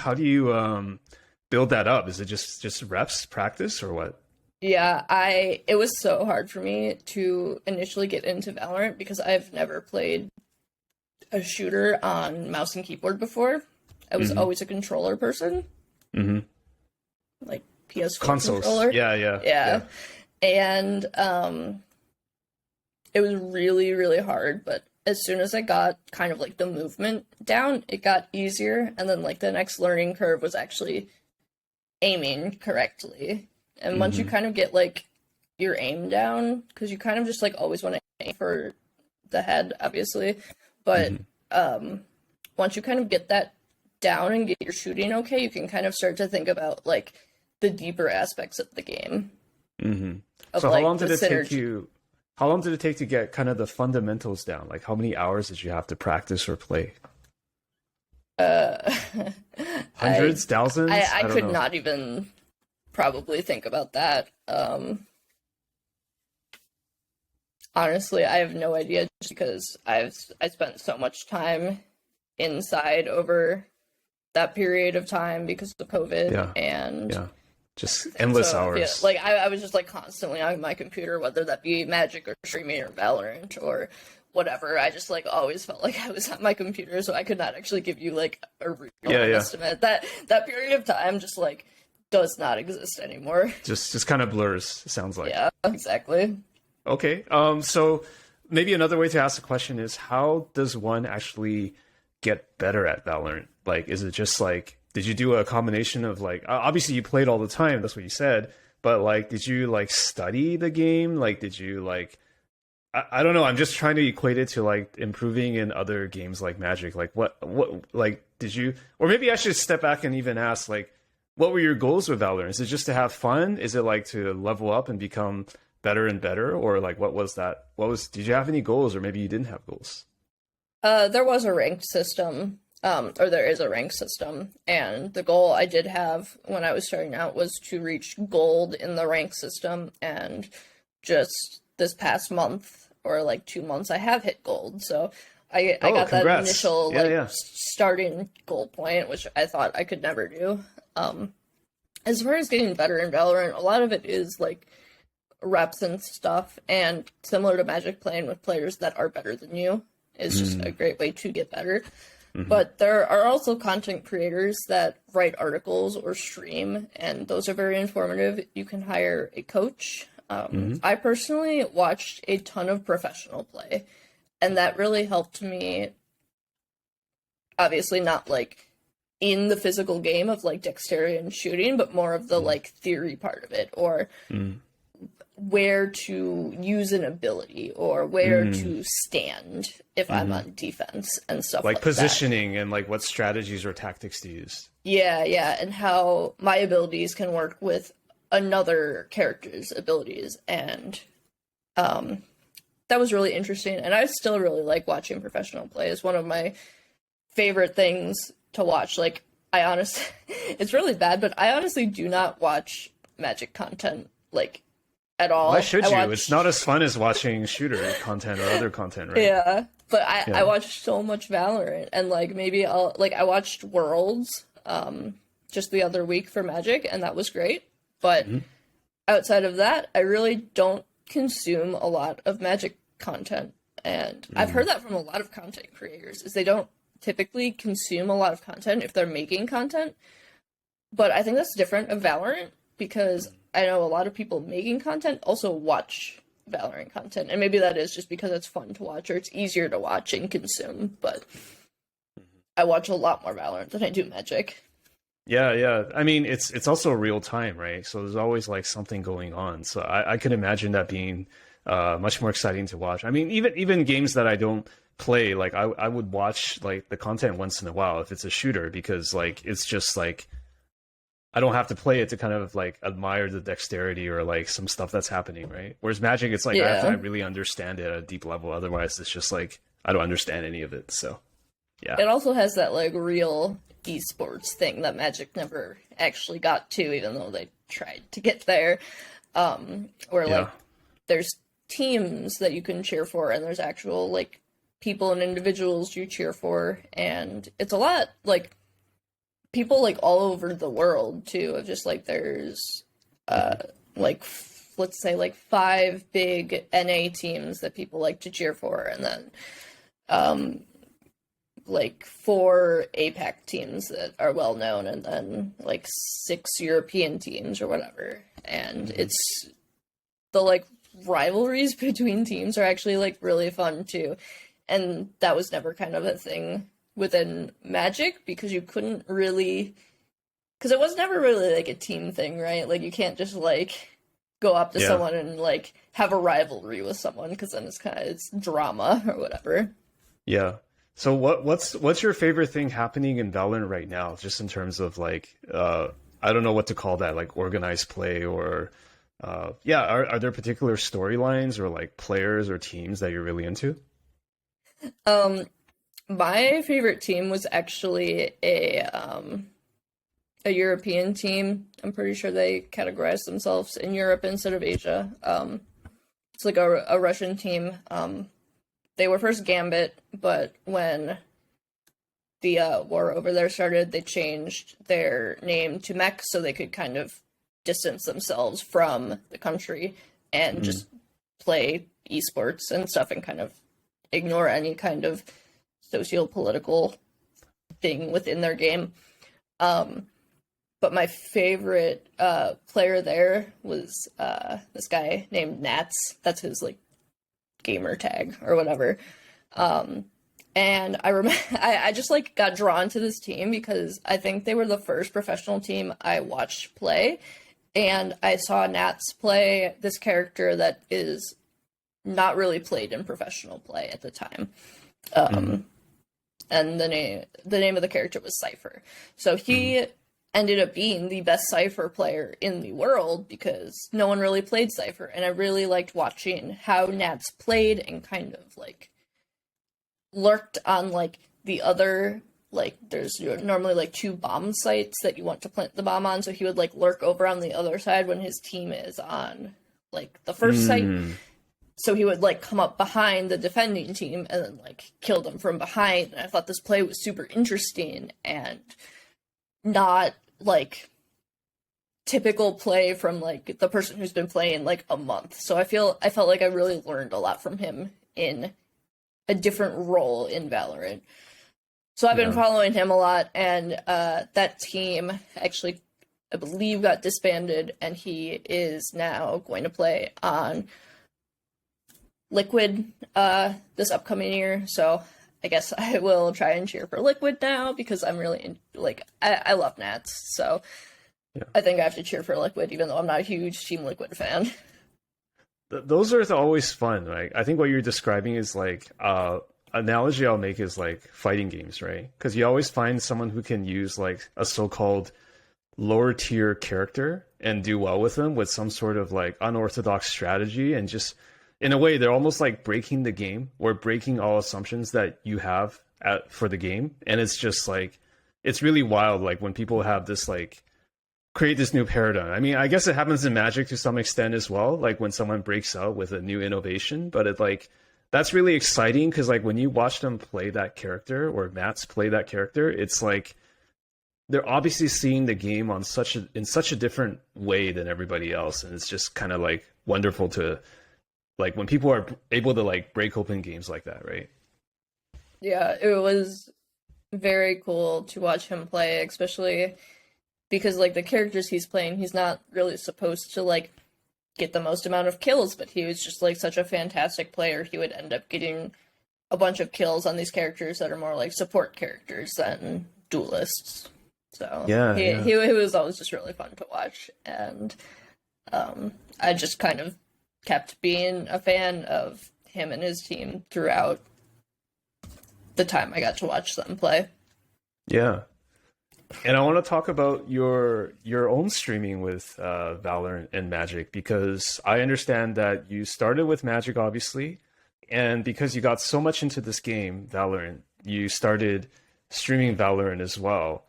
B: build that up? Is it just reps, practice, or what?
A: Yeah, it was so hard for me to initially get into Valorant because I've never played a shooter on mouse and keyboard before. I was always a controller person. Like PS4
B: consoles.
A: Controller.
B: Yeah.
A: And it was really, really hard, but as soon as I got kind of like the movement down, it got easier, and then like the next learning curve was actually aiming correctly. And once you kind of get like your aim down, because you kind of just like always want to aim for the head, obviously, but once you kind of get that down and get your shooting okay, you can kind of start to think about like the deeper aspects of the game.
B: So how long did it take you? How long did it take to get kind of the fundamentals down? Like, how many hours did you have to practice or play? Hundreds, thousands?
A: I could
B: know.
A: not even probably think about that. Honestly, I have no idea, just because I spent so much time inside over that period of time because of COVID and
B: just endless hours.
A: Yeah, like I was just like constantly on my computer, whether that be Magic or streaming or Valorant or whatever. I just like always felt like I was on my computer, so I could not actually give you like a real estimate. That period of time just like does not exist anymore.
B: Just kind of blurs, it sounds like.
A: Yeah, exactly.
B: Okay. So maybe another way to ask the question is, how does one actually get better at Valorant? Like, is it just like, did you do a combination of like, obviously you played all the time, that's what you said, but like, did you like study the game? Like, did you like, I don't know, I'm just trying to equate it to like improving in other games like Magic. Like what, like, did you, or maybe I should step back and even ask, like, what were your goals with Valorant? Is it just to have fun? Is it like to level up and become better and better? Or like, what was that? Did you have any goals, or maybe you didn't have goals?
A: There was a ranked system. Or there is a rank system, and the goal I did have when I was starting out was to reach gold in the rank system, and just this past month or like 2 months I have hit gold, so I got
B: congrats.
A: that initial starting goal point, which I thought I could never do. As far as getting better in Valorant, a lot of it is like reps and stuff, and similar to Magic, playing with players that are better than you is just a great way to get better. But there are also content creators that write articles or stream, and those are very informative. You can hire a coach. I personally watched a ton of professional play, and that really helped me, obviously not like in the physical game of like dexterity and shooting, but more of the like theory part of it, or where to use an ability, or where to stand if I'm on defense and stuff like
B: positioning
A: that.
B: And like what strategies or tactics to use.
A: Yeah, and how my abilities can work with another character's abilities, and that was really interesting, and I still really like watching professional play. It's one of my favorite things to watch. Like, I honestly, it's really bad, but I honestly do not watch Magic content, like, at all.
B: Why should you? It's not as fun as watching shooter content or other content, right?
A: Yeah, but I watch so much Valorant, and like maybe I watched Worlds just the other week for Magic, and that was great. But outside of that, I really don't consume a lot of Magic content, and I've heard that from a lot of content creators, is they don't typically consume a lot of content if they're making content. But I think that's different of Valorant, because I know a lot of people making content also watch Valorant content, and maybe that is just because it's fun to watch, or it's easier to watch and consume, but I watch a lot more Valorant than I do Magic.
B: Yeah. I mean, it's also real time, right? So there's always like something going on. So I can imagine that being much more exciting to watch. I mean, even games that I don't play, like I would watch like the content once in a while if it's a shooter, because like it's just like I don't have to play it to kind of like admire the dexterity or like some stuff that's happening, right? Whereas Magic, it's like I have to really understand it at a deep level. Otherwise, it's just like I don't understand any of it. So Yeah.
A: it also has that like real esports thing that Magic never actually got to, even though they tried to get there. Where
B: Yeah.
A: like there's teams that you can cheer for, and there's actual like people and individuals you cheer for, and it's a lot like people like all over the world too. Of just like there's like let's say like 5 big NA teams that people like to cheer for, and then like 4 APAC teams that are well known, and then like 6 European teams or whatever. And it's the like rivalries between teams are actually like really fun too. And that was never kind of a thing within Magic, because you couldn't really, because it was never really like a team thing, right? Like you can't just like go up to
B: Yeah.
A: someone and like have a rivalry with someone, because then it's drama or whatever.
B: Yeah. So what's your favorite thing happening in Valorant right now, just in terms of like I don't know what to call that, like organized play or yeah, are there particular storylines or like players or teams that you're really into?
A: My favorite team was actually a European team. I'm pretty sure they categorize themselves in Europe instead of Asia. It's like a Russian team. They were first Gambit, but when the war over there started, they changed their name to Mech so they could kind of distance themselves from the country and just play esports and stuff and kind of ignore any kind of socio-political thing within their game. But my favorite player there was this guy named Nats. That's his like gamer tag or whatever. And I remember I just like got drawn to this team because I think they were the first professional team I watched play, and I saw Nats play this character that is not really played in professional play at the time. And the name of the character was Cypher. So he ended up being the best Cypher player in the world because no one really played Cypher, and I really liked watching how Nats played and kind of like lurked on like the other, like there's normally like 2 bomb sites that you want to plant the bomb on, so he would like lurk over on the other side when his team is on like the first site. So he would like come up behind the defending team and then like kill them from behind. And I thought this play was super interesting and not like typical play from like the person who's been playing like a month. So I felt like I really learned a lot from him in a different role in Valorant. So I've been following him a lot, and that team actually, I believe, got disbanded, and he is now going to play on Liquid this upcoming year. So I guess I will try and cheer for Liquid now because I'm really like I love Nats. So I think I have to cheer for Liquid, even though I'm not a huge Team Liquid fan.
B: Those are always fun, right? I think what you're describing is like analogy I'll make is like fighting games, right? Because you always find someone who can use like a so-called lower tier character and do well with them with some sort of like unorthodox strategy, and just in a way they're almost like breaking the game or breaking all assumptions that you have for the game. And it's just like it's really wild, like when people have this like create this new paradigm. I mean, I guess it happens in Magic to some extent as well, like when someone breaks out with a new innovation, but it like that's really exciting because like when you watch them play that character or Mats play that character, it's like they're obviously seeing the game on in such a different way than everybody else, and it's just kind of like wonderful to like when people are able to like break open games like that, right?
A: Yeah, it was very cool to watch him play, especially because like the characters he's playing, he's not really supposed to like get the most amount of kills, but he was just like such a fantastic player. He would end up getting a bunch of kills on these characters that are more like support characters than duelists. So he was always just really fun to watch, and I just kind of kept being a fan of him and his team throughout the time I got to watch them play.
B: Yeah. And I want to talk about your own streaming with Valorant and Magic, because I understand that you started with Magic, obviously, and because you got so much into this game, Valorant, you started streaming Valorant as well.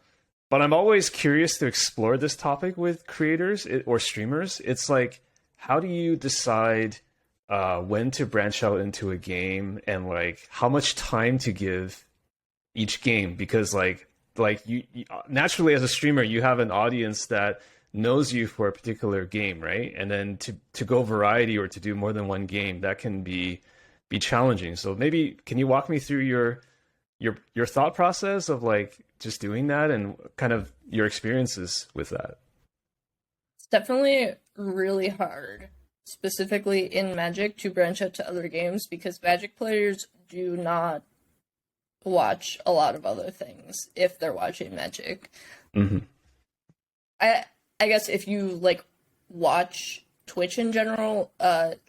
B: But I'm always curious to explore this topic with creators or streamers. It's like, how do you decide when to branch out into a game, and like how much time to give each game? Because you naturally, as a streamer, you have an audience that knows you for a particular game, right? And then to go variety or to do more than one game, that can be challenging. So maybe can you walk me through your thought process of like just doing that and kind of your experiences with that?
A: It's definitely really hard, specifically in Magic, to branch out to other games because Magic players do not watch a lot of other things if they're watching Magic.
B: Mm-hmm.
A: I guess if you like watch Twitch in general,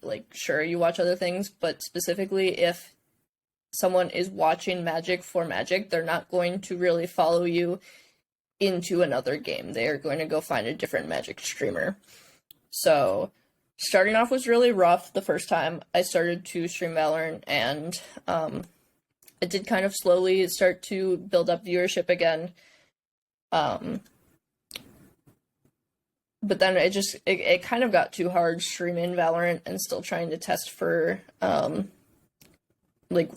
A: like sure you watch other things, but specifically if someone is watching Magic for Magic, they're not going to really follow you into another game. They are going to go find a different Magic streamer. So starting off was really rough the first time I started to stream Valorant, and it did kind of slowly start to build up viewership again. But then it kind of got too hard streaming Valorant and still trying to test for like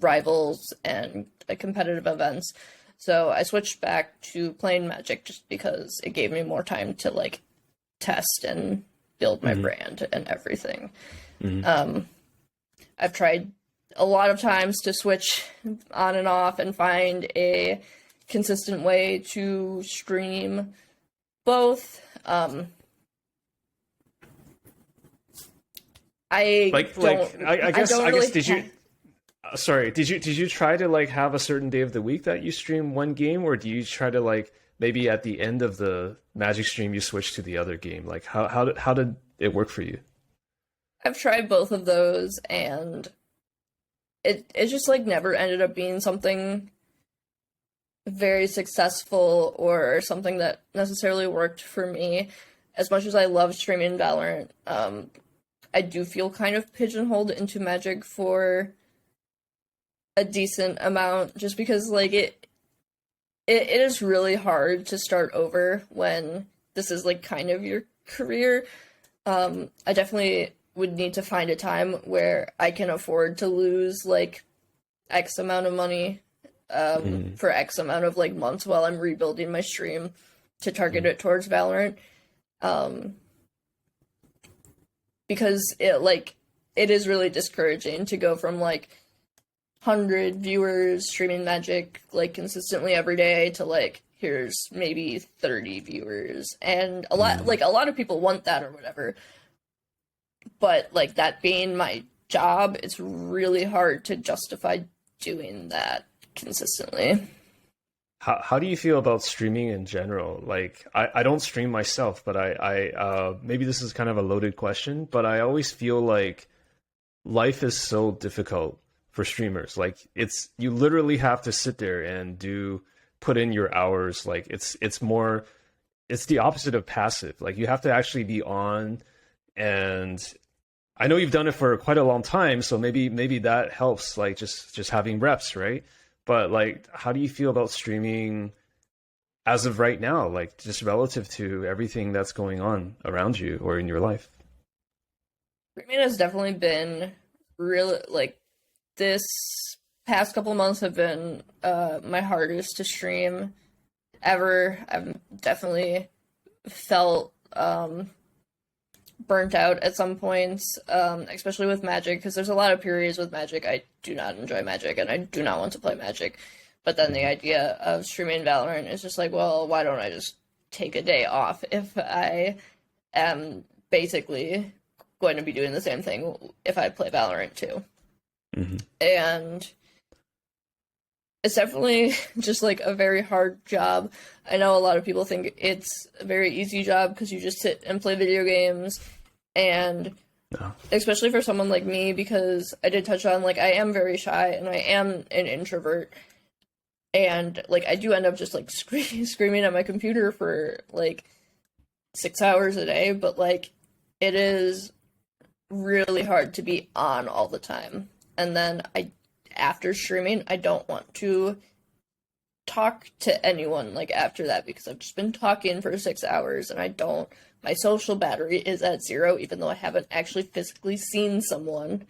A: rivals and competitive events. So I switched back to playing Magic just because it gave me more time to like test and build my brand and everything. I've tried a lot of times to switch on and off and find a consistent way to stream both. I guess did you try to like have a certain day of the week that you stream one game, or do you try to like maybe at the end of the Magic stream you switch to the other game? Like how did it work for you? I've tried both of those, and it just like never ended up being something very successful or something that necessarily worked for me. As much as I love streaming Valorant, I do feel kind of pigeonholed into Magic for a decent amount, just because like it is really hard to start over when this is like kind of your career. I definitely would need to find a time where I can afford to lose like X amount of money for X amount of like months while I'm rebuilding my stream to target it towards Valorant. Because it is really discouraging to go from like 100 viewers streaming Magic like consistently every day to like here's maybe 30 viewers, and a lot of people want that or whatever, but like that being my job, it's really hard to justify doing that consistently.
B: How do you feel about streaming in general? Like, I don't stream myself, but I maybe this is kind of a loaded question, but I always feel like life is so difficult for streamers. Like, you literally have to sit there and put in your hours. Like, it's the opposite of passive. Like, you have to actually be on, and I know you've done it for quite a long time, so maybe that helps, like just having reps, right? But like, how do you feel about streaming as of right now, like just relative to everything that's going on around you or in your life?
A: Streaming has definitely been really, like, this past couple months have been my hardest to stream ever. I've definitely felt burnt out at some points, especially with Magic, because there's a lot of periods with Magic I do not enjoy Magic and I do not want to play Magic. But then the idea of streaming Valorant is just like, well, why don't I just take a day off if I am basically going to be doing the same thing if I play Valorant too? And it's definitely just like a very hard job. I know a lot of people think it's a very easy job because you just sit and play video games, and especially for someone like me, because I did touch on, like, I am very shy and I am an introvert, and like I do end up just like screaming at my computer for like 6 hours a day, but like it is really hard to be on all the time. And then I after streaming, I don't want to talk to anyone like after that, because I've just been talking for 6 hours and my social battery is at 0, even though I haven't actually physically seen someone.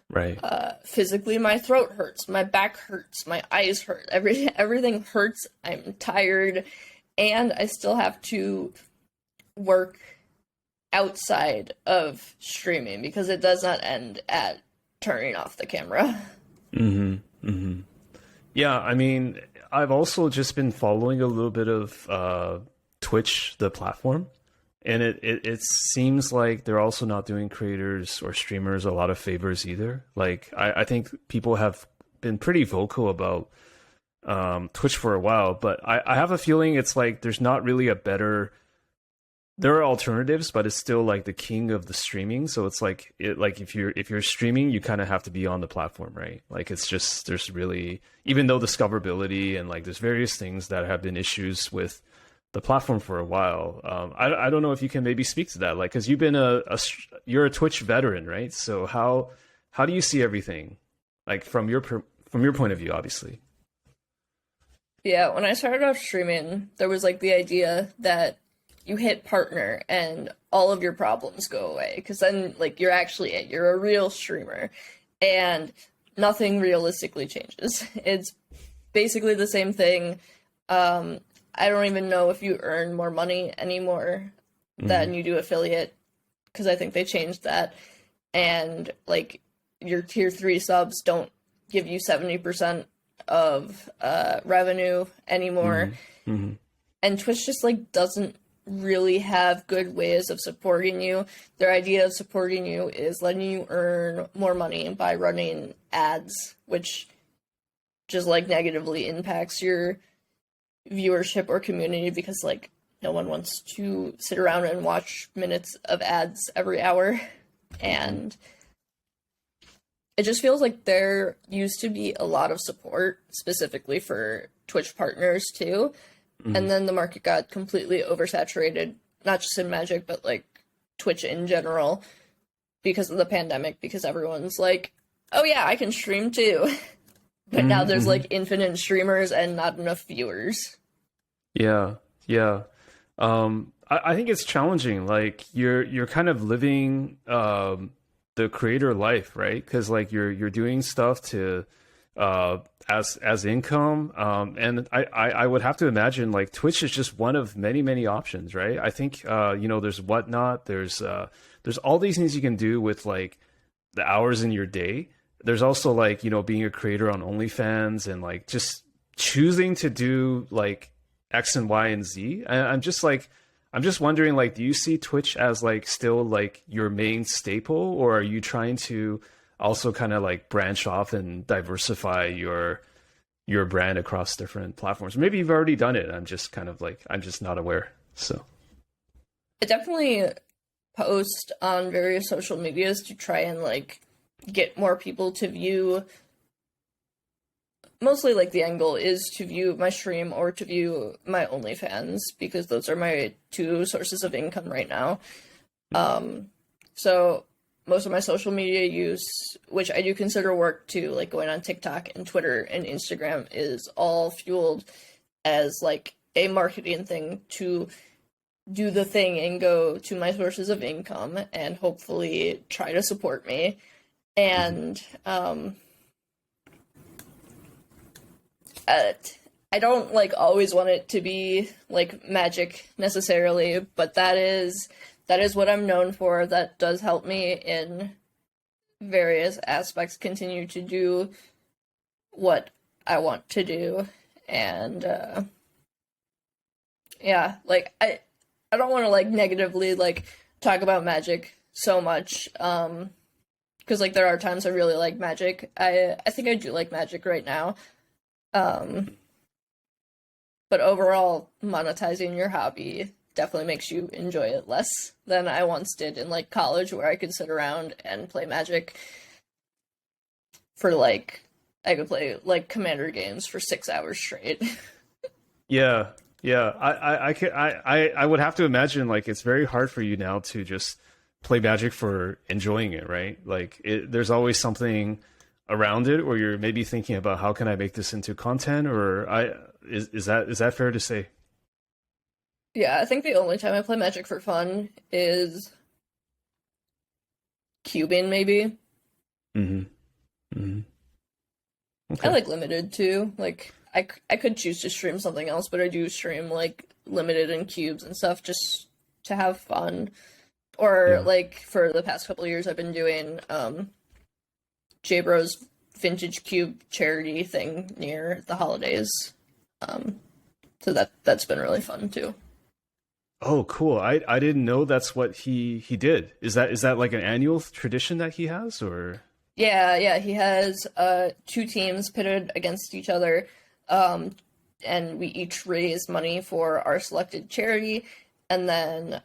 B: Right.
A: Physically, my throat hurts, my back hurts, my eyes hurt, everything hurts. I'm tired, and I still have to work outside of streaming because it does not end at turning off the camera.
B: Yeah, I mean, I've also just been following a little bit of Twitch, the platform, and it seems like they're also not doing creators or streamers a lot of favors either. Like, I think people have been pretty vocal about Twitch for a while, but I have a feeling it's like there's not really a better. There are alternatives, but it's still like the king of the streaming. So it's like if you're streaming, you kind of have to be on the platform, right? Like, it's just, there's really, even though discoverability and like there's various things that have been issues with the platform for a while. I don't know if you can maybe speak to that, like, because you've been you're a Twitch veteran, right? So how do you see everything, like from your point of view, obviously?
A: Yeah, when I started off streaming, there was like the idea that you hit partner and all of your problems go away, because then like you're a real streamer, and nothing realistically changes. It's basically the same thing. I don't even know if you earn more money anymore than you do affiliate, because I think they changed that. And like your tier 3 subs don't give you 70% of revenue anymore. And Twitch just like doesn't really have good ways of supporting you. Their idea of supporting you is letting you earn more money by running ads, which just like negatively impacts your viewership or community, because like no one wants to sit around and watch minutes of ads every hour. And it just feels like there used to be a lot of support specifically for Twitch partners too. And then the market got completely oversaturated, not just in Magic, but like Twitch in general, because of the pandemic, because everyone's like, oh yeah, I can stream too. But now there's like infinite streamers and not enough viewers.
B: Yeah. I think it's challenging. Like you're kind of living the creator life, right? Because like you're doing stuff to as income, and I would have to imagine like Twitch is just one of many options, right? I think there's Whatnot, there's all these things you can do with like the hours in your day. There's also like being a creator on OnlyFans and like just choosing to do like X and Y and Z. And I'm just wondering, like, do you see Twitch as like still like your main staple, or are you trying to also kind of like branch off and diversify your brand across different platforms? Maybe you've already done it. I'm just not aware. So
A: I definitely post on various social medias to try and like get more people to view. Mostly like the end goal is to view my stream or to view my OnlyFans, because those are my 2 sources of income right now. So most of my social media use, which I do consider work too, like going on TikTok and Twitter and Instagram, is all fueled as like a marketing thing to do the thing and go to my sources of income and hopefully try to support me. And I don't like always want it to be like Magic necessarily, but that is what I'm known for. That does help me in various aspects continue to do what I want to do. And yeah, like I don't want to like negatively like talk about Magic so much, because like there are times I really like Magic. I think I do like Magic right now. But overall, monetizing your hobby definitely makes you enjoy it less than I once did in like college, where I could sit around and play Magic for like, I could play like Commander games for 6 hours straight.
B: Yeah. I would have to imagine like it's very hard for you now to just play Magic for enjoying it, right? Like there's always something around it, or you're maybe thinking about how can I make this into content, or is that fair to say?
A: Yeah, I think the only time I play Magic for fun is cubing, maybe.
B: Mm-hmm. Mm-hmm.
A: I
B: Okay.
A: like limited too. Like I could choose to stream something else, but I do stream like limited and cubes and stuff just to have fun. Or
B: Yeah.
A: like for the past couple of years, I've been doing J-Bro's vintage cube charity thing near the holidays. Um, so that's been really fun too.
B: Oh, cool. I didn't know that's what he did. Is that like an annual tradition that he has, or?
A: Yeah, yeah, he has two teams pitted against each other, and we each raise money for our selected charity, and then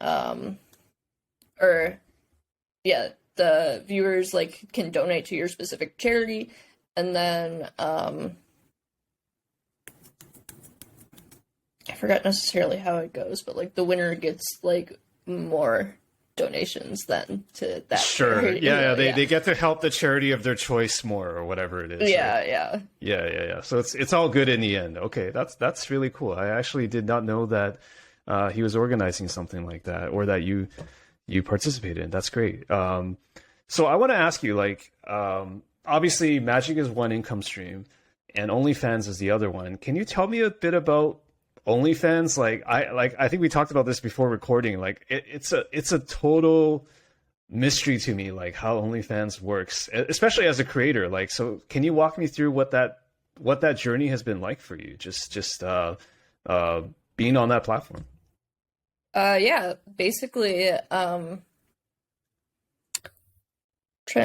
A: or yeah, the viewers like can donate to your specific charity, and then I forgot necessarily how it goes, but like the winner gets like more donations than to that
B: Sure.
A: charity.
B: Yeah,
A: Yeah,
B: they get to help the charity of their choice more, or whatever it is, right?
A: yeah, yeah.
B: Yeah. So it's all good in the end. Okay, that's really cool. I actually did not know that he was organizing something like that, or that you participated in. That's great. So I want to ask you, like, obviously Magic is one income stream, and OnlyFans is the other one. Can you tell me a bit about OnlyFans? I think we talked about this before recording. Like, it's a total mystery to me, like how OnlyFans works, especially as a creator. Like, so can you walk me through what that journey has been like for you? Just being on that platform.
A: Yeah, basically, trying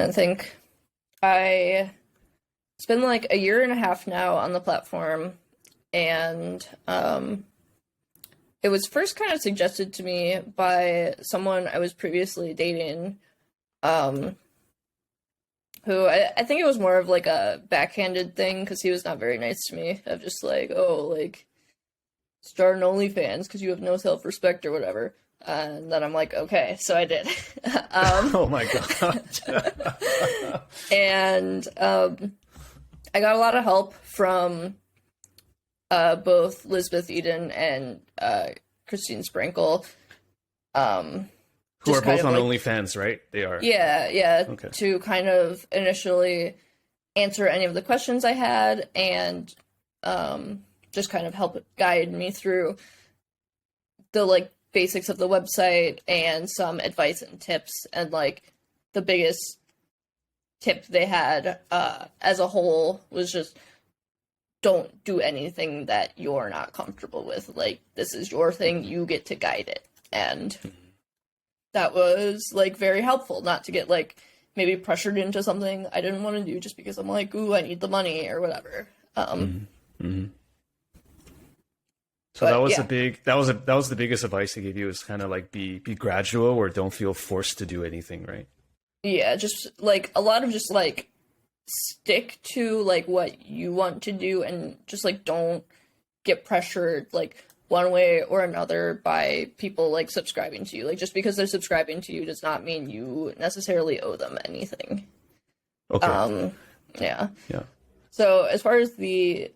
A: to think. It's been like a year and a half now on the platform, and it was first kind of suggested to me by someone I was previously dating, who I think it was more of like a backhanded thing because he was not very nice to me, of just like, oh, like, start an OnlyFans because you have no self-respect or whatever. And then I'm like, okay, so I did.
B: Oh my god.
A: And I got a lot of help from both Lisbeth Eden and Christine Sprinkle.
B: Who are both on OnlyFans, right? They are.
A: Yeah,
B: Okay.
A: to kind of initially answer any of the questions I had, and just kind of help guide me through the like basics of the website and some advice and tips. And like the biggest tip they had as a whole was just don't do anything that you're not comfortable with. Like, this is your thing, you get to guide it. And that was like very helpful, not to get like maybe pressured into something I didn't want to do just because I'm like, ooh, I need the money or whatever.
B: So
A: but,
B: that was
A: yeah.
B: that was the biggest advice they gave you, is kind of like be gradual, or don't feel forced to do anything, right?
A: Yeah, just like a lot of just like stick to like what you want to do, and just like don't get pressured like one way or another by people like subscribing to you. Like, just because they're subscribing to you does not mean you necessarily owe them anything.
B: Okay.
A: Yeah.
B: Yeah.
A: So as far as the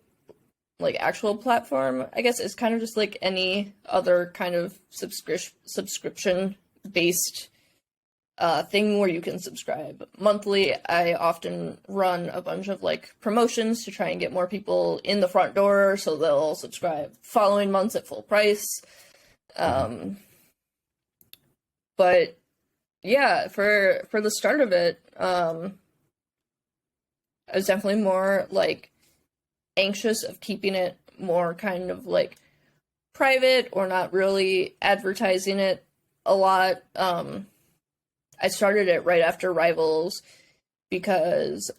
A: like actual platform, I guess it's kind of just like any other kind of subscription based thing where you can subscribe monthly. I often run a bunch of like promotions to try and get more people in the front door, so they'll subscribe following months at full price. But yeah, for the start of it, I was definitely more like anxious of keeping it more kind of like private, or not really advertising it a lot. I started it right after Rivals because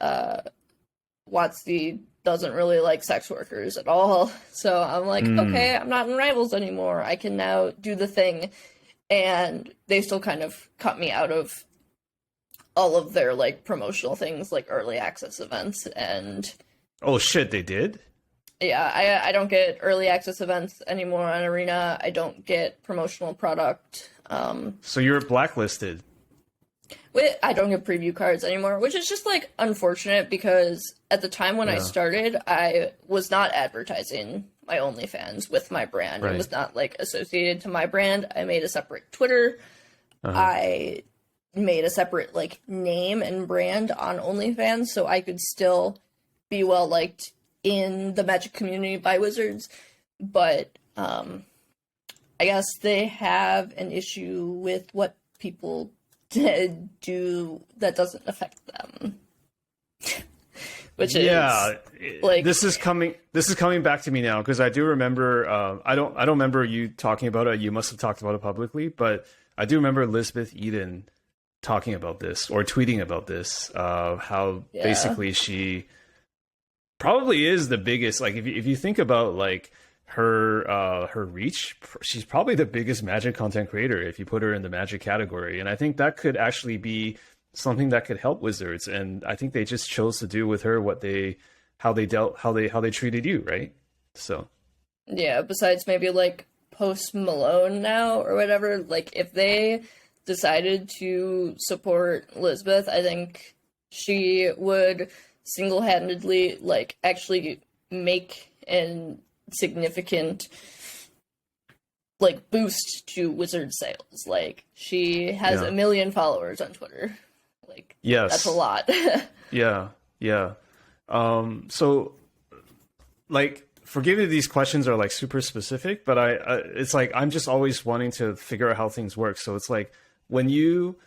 A: Watsy doesn't really like sex workers at all. So I'm like, okay, I'm not in Rivals anymore. I can now do the thing. And they still kind of cut me out of all of their like promotional things, like early access events. And
B: Oh shit, they did?
A: yeah, I don't get early access events anymore on Arena. I don't get promotional product.
B: So you're blacklisted.
A: I don't get preview cards anymore, which is just like unfortunate because at the time when I started, I was not advertising my OnlyFans with my brand.
B: Right.
A: It was not like associated to my brand. I made a separate Twitter. I made a separate like name and brand on OnlyFans so I could still be well liked in the Magic community by Wizards. But I guess they have an issue with what people do that doesn't affect them. Which is like,
B: this is coming back to me now, because I do remember I don't remember you talking about it. You must have talked about it publicly, but I do remember Elizabeth Eden talking about this or tweeting about this, how basically she probably is the biggest, like if you think about like her reach, she's probably the biggest Magic content creator if you put her in the Magic category. And I think that could actually be something that could help Wizards. And I think they just chose to do with her how they treated you, right? So
A: yeah, besides maybe like Post Malone now or whatever, like if they decided to support Elizabeth, I think she would single-handedly like actually make an significant like boost to Wizard sales. Like she has 1 million followers on Twitter. Like that's a lot.
B: Yeah. So like, forgive me, these questions are like super specific, but it's like I'm just always wanting to figure out how things work. So it's like when you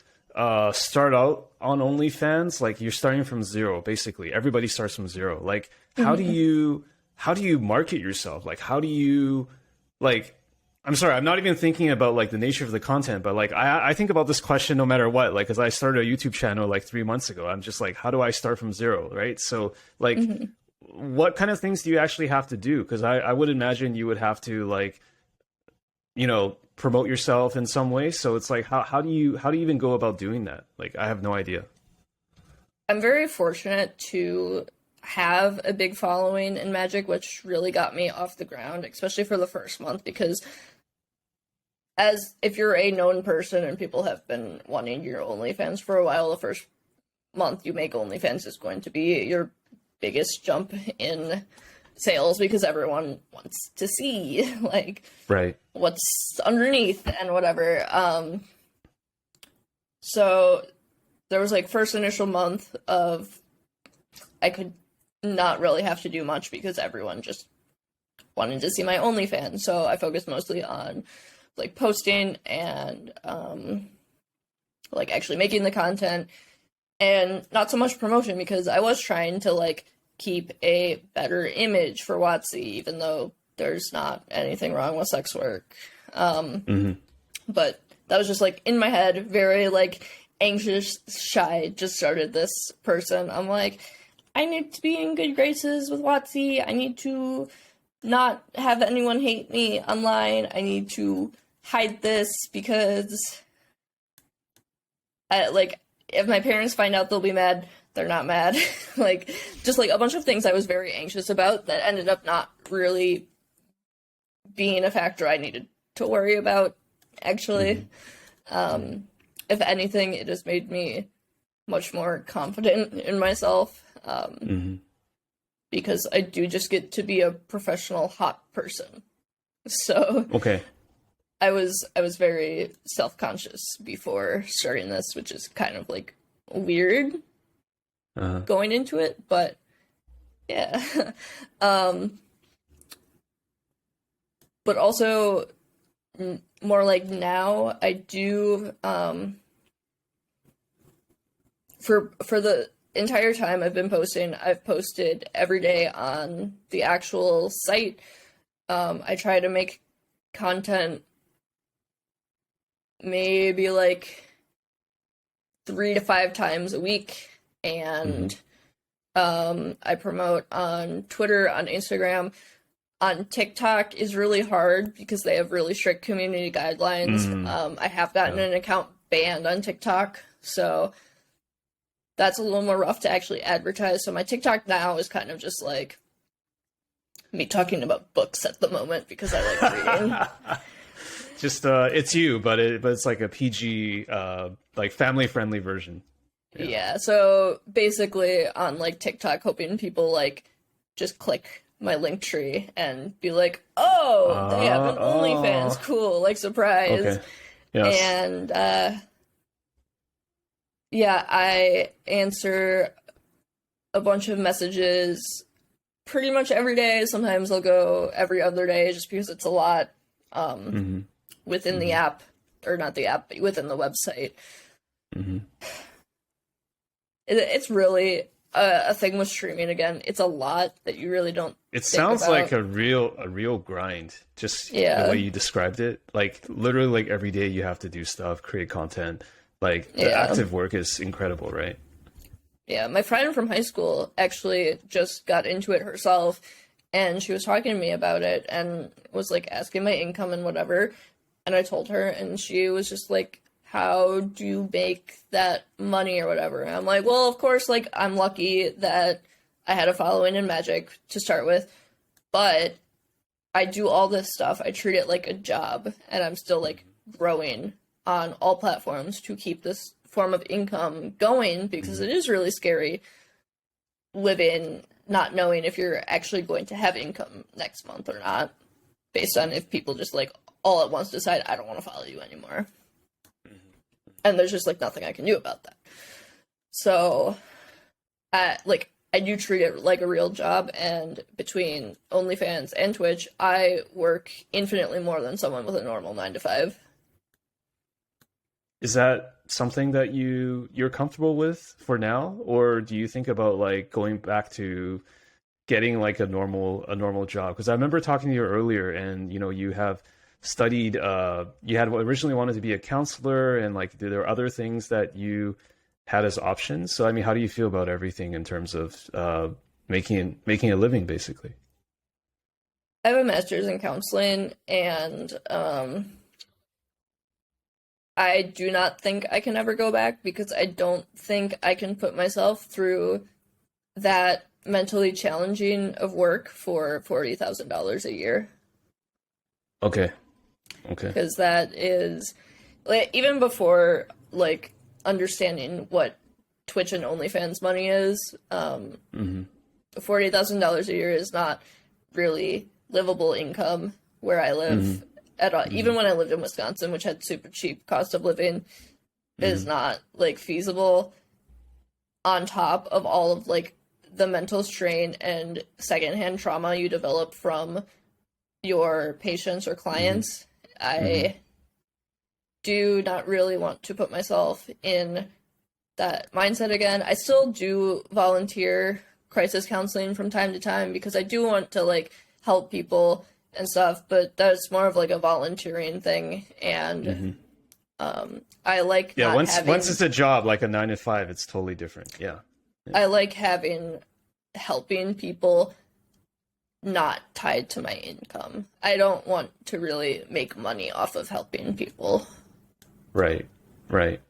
B: start out on OnlyFans, like you're starting from zero. Basically, everybody starts from zero. Like, how do you market yourself? Like, how do you like? I'm sorry, I'm not even thinking about like the nature of the content, but like I think about this question no matter what. Like, as I started a YouTube channel like 3 months ago, I'm just like, how do I start from zero, right? So like, what kind of things do you actually have to do? Because I would imagine you would have to like, you know, promote yourself in some way. So it's like, how do you even go about doing that? Like, I have no idea.
A: I'm very fortunate to have a big following in Magic, which really got me off the ground, especially for the first month, because as if you're a known person and people have been wanting your OnlyFans for a while, the first month you make OnlyFans is going to be your biggest jump in sales because everyone wants to see like what's underneath and whatever. So there was like first initial month of I could not really have to do much because everyone just wanted to see my OnlyFans. So I focused mostly on like posting and like actually making the content and not so much promotion because I was trying to like keep a better image for WotC, even though there's not anything wrong with sex work. But that was just like in my head, very like anxious, shy, just started this person. I'm like, I need to be in good graces with WotC. I need to not have anyone hate me online. I need to hide this because if my parents find out, they'll be mad. They're not mad. Like, just like a bunch of things I was very anxious about that ended up not really being a factor I needed to worry about, actually. If anything, it has made me much more confident in myself. Because I do just get to be a professional hot person. So I was very self-conscious before starting this, which is kind of like weird going into it, but yeah. But also more like now I do for the entire time I've been posting, I've posted every day on the actual site. I try to make content maybe like 3 to 5 times a week, and I promote on Twitter, on Instagram. On TikTok is really hard because they have really strict community guidelines. I have gotten an account banned on TikTok, so that's a little more rough to actually advertise. So my TikTok now is kind of just like me talking about books at the moment because I like reading.
B: just it's you, but it's like a PG, like family friendly version.
A: Yeah, so basically on like TikTok, hoping people like just click my link tree and be like, oh, they have an OnlyFans,
B: Oh,
A: cool, like surprise.
B: okay. Yes.
A: And yeah, I answer a bunch of messages pretty much every day. Sometimes I'll go every other day just because it's a lot
B: Mm-hmm.
A: within the
B: Mm-hmm.
A: app, or not the app, but within the website.
B: Mm-hmm.
A: It's really a thing with streaming again. It's a lot that you really don't
B: It
A: think
B: sounds like
A: about.
B: a real grind, just the
A: Yeah,
B: way you described it. Like literally like every day you have to do stuff, create content. Like the
A: yeah,
B: active work is incredible, right?
A: yeah. My friend from high school actually just got into it herself, and she was talking to me about it and was like asking my income and whatever. And I told her, and she was just like, how do you make that money or whatever? And I'm like, well, of course, like, I'm lucky that I had a following in Magic to start with, but I do all this stuff. I treat it like a job, and I'm still like growing on all platforms to keep this form of income going because
B: Mm-hmm.
A: it is really scary living not knowing if you're actually going to have income next month or not, based on if people just like all at once decide, I don't want to follow you anymore. And there's just like nothing I can do about that. So, I do treat it like a real job, and between OnlyFans and Twitch, I work infinitely more than someone with a normal 9 to 5.
B: Is that something that you're comfortable with for now, or do you think about like going back to getting like a normal job? Because I remember talking to you earlier, and you have studied. You had originally wanted to be a counselor, and like there are other things that you had as options. So I mean, how do you feel about everything in terms of making a living, basically?
A: I have a master's in counseling, and I do not think I can ever go back because I don't think I can put myself through that mentally challenging of work for $40,000 a year.
B: Okay. Okay.
A: Because that is like even before like understanding what Twitch and OnlyFans money is,
B: Hmm.
A: $40,000 a year is not really livable income where I
B: Hmm.
A: live at all.
B: Hmm.
A: Even when I lived in Wisconsin, which had super cheap cost of living, is
B: Hmm.
A: not like feasible. On top of all of like the mental strain and secondhand trauma you develop from your patients or
B: Hmm.
A: clients,
B: Hmm.
A: I do not really want to put myself in that mindset again. I still do volunteer crisis counseling from time to time because I do want to like help people and stuff, but that's more of like a volunteering thing. And
B: Hmm.
A: I like
B: Yeah.
A: not
B: Once
A: having,
B: it's a job, like a 9 to 5, it's totally different. Yeah. Yeah.
A: I like having helping people not tied to my income. I don't want to really make money off of helping people.
B: Right. Right.